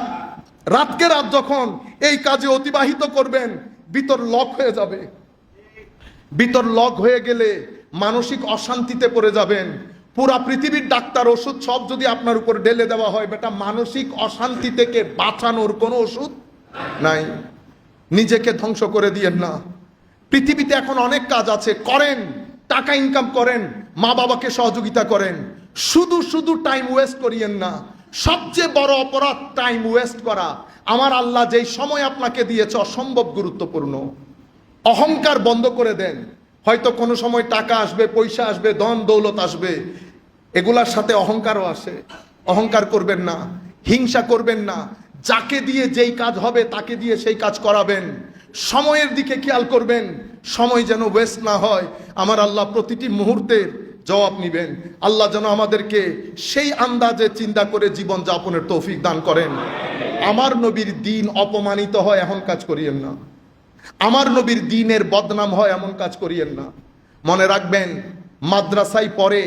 রাতকে রাত যখন এই কাজে অতিবাহিত করবেন, ভিতর লক হয়ে যাবে। ভিতর লক হয়ে গেলে মানসিক অশান্তিতে পড়ে যাবেন। পুরা পৃথিবীর ডাক্তার ওষুধ সব যদি আপনার উপর ঢেলে দেওয়া হয়, বেটা মানসিক অশান্তি থেকে বাঁচানোর কোনো ওষুধ নাই। নিজেকে ধ্বংস করে দিয়েন না। পৃথিবীতে এখন অনেক কাজ আছে, করেন, টাকা ইনকাম করেন, মা বাবাকে সহযোগিতা করেন। শুধু শুধু টাইম ওয়েস্ট করিয়েন না। সবচেয়ে বড় অপরাধ টাইম ওয়েস্ট করা। আমার আল্লাহ যেই সময় আপনাকে দিয়েছে অসম্ভব গুরুত্বপূর্ণ। অহংকার বন্ধ করে দেন। হয়তো কোনো সময় টাকা আসবে, পয়সা আসবে, ধন দৌলত আসবে, এগুলার সাথে অহংকারও আসে। অহংকার করবেন না, হিংসা করবেন না। যাকে দিয়ে যেই কাজ হবে তাকে দিয়ে সেই কাজ করাবেন। সময়ের দিকে খেয়াল করবেন, সময় যেন ওয়েস্ট না হয়। আমার আল্লাহ প্রতিটি মুহূর্তের জবাব নিবেন। আল্লাহ যেন আমাদেরকে সেই আন্দাজে চিন্তা করে জীবন যাপনের তৌফিক দান করেন। আমার নবীর দিন অপমানিত হয় এমন কাজ করিয়েন না। আমার নবীর দিনের বদনাম হয় এমন কাজ করিয়েন না। মনে রাখবেন, মাদ্রাসায় পড়ে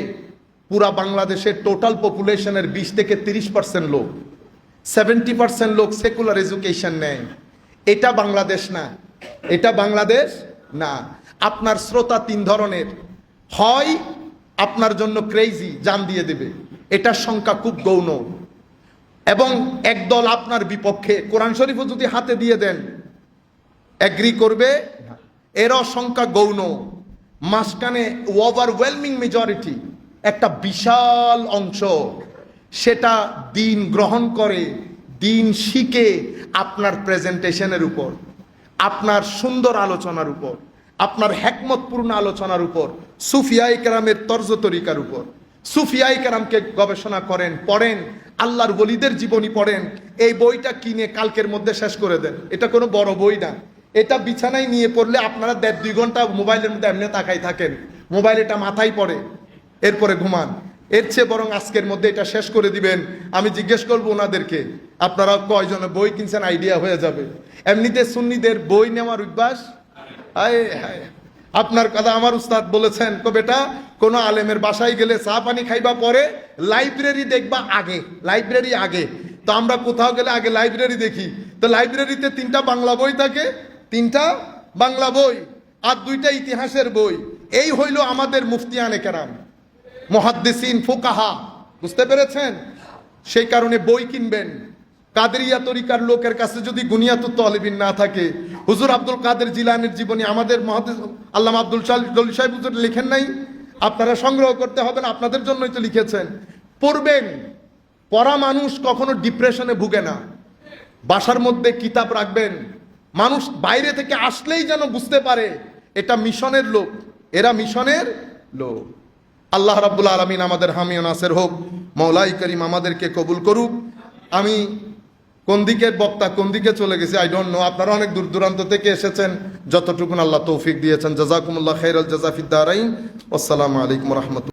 পুরা বাংলাদেশের টোটাল পপুলেশনের 20 থেকে 30% লোক, 70% লোক সেকুলার এডুকেশন নেয়। এটা বাংলাদেশ না, এটা বাংলাদেশ না। আপনার শ্রোতা 3 ধরনের, হয় আপনার জন্য ক্রেজি, জান দিয়ে দেবে, এটার সংখ্যা খুব গৌণ। এবং একদল আপনার বিপক্ষে, কোরআন শরীফও যদি হাতে দিয়ে দেন এগ্রি করবে, এর সংখ্যা গৌণ, মাঝখানে ওভারওয়েলমিং মেজরিটি, একটা বিশাল অংশ সেটা দিন গ্রহণ করে, দিন শিখে আপনার প্রেজেন্টেশনের উপর, আপনার সুন্দর আলোচনার উপর, আপনার হেকমতপূর্ণ আলোচনার উপর, সুফিয়ায়ে কেরামের তর্জ তরিকার উপর। সুফিয়ায়ে কেরামকে গবেষণা করেন, পড়েন, আল্লাহর ওলিদের জীবনী পড়েন। এই বইটা কিনে কালকের মধ্যে শেষ করে দেন। এটা কোনো বড় বই না, এটা বিছানায় নিয়ে পড়লে আপনারা 1.5-2 ঘন্টা মোবাইলের মধ্যে এমনি তাকাই থাকেন, মোবাইল এটা মাথায় পড়ে, এরপরে ঘুমান। এর চেয়ে বরং আজকের মধ্যে এটা শেষ করে দিবেন। আমি জিজ্ঞেস করবো ওনাদেরকে, আপনারা কয়জনে বই কিনছেন, আইডিয়া হয়ে যাবে। এমনিতে সুন্নিদের বই নেওয়ার অভ্যাস, হায় হায়, আপনার কথা আমার উস্তাদ বলেছেন, তো বেটা কোন আলেমের বাসায় গেলে চা পানি খাইবা পরে, লাইব্রেরি দেখবা আগে, লাইব্রেরি আগে। তো আমরা কোথাও গেলে আগে লাইব্রেরি দেখি, তো লাইব্রেরিতে 3টা বাংলা বই থাকে, 3টা বাংলা বই আর 2টা ইতিহাসের বই। এই হইল আমাদের মুফতিয়ানে কেরাম, মুহাদ্দিসিন, ফুকাহা, বুঝতে পেরেছেন? সেই কারণে বই কিনবেন। কাদেরিয়া তরিকার লোকের কাছে যদি গুনিয়াতুত তালিবিন না থাকে, হুজুর আব্দুল কাদের জিলানীর জীবনী আমাদের মুহাদ্দিস আল্লামা আব্দুল জলিল সাহেব হুজুর লিখেন নাই, আপনারা সংগ্রহ করতে হবে না, আপনাদের জন্যই তো লিখেছেন। পড়বেন। পড়া মানুষ কখনো ডিপ্রেশনে ভুগে না। বাসার মধ্যে কিতাব রাখবেন, মানুষ বাইরে থেকে আসলেই যেন বুঝতে পারে এটা মিশনের লোক, এরা মিশনের লোক। আল্লাহ রাব্বুল আলামিন আমাদের হামি ও নাসির হোক। মওলাই করিম আমাদেরকে কবুল করুক। আমি কোন দিকের বক্তা, কোন দিকে চলে গেছি আই ডোন্ট নো। আপনারা অনেক দূর দূরান্ত থেকে এসেছেন, যতটুকুন আল্লাহ তৌফিক দিয়েছেন। জাযাকুমুল্লাহ খাইরাল জাযা ফিদ দারাইন। আসসালামু আলাইকুম ওয়া রাহমাতুল্লাহ।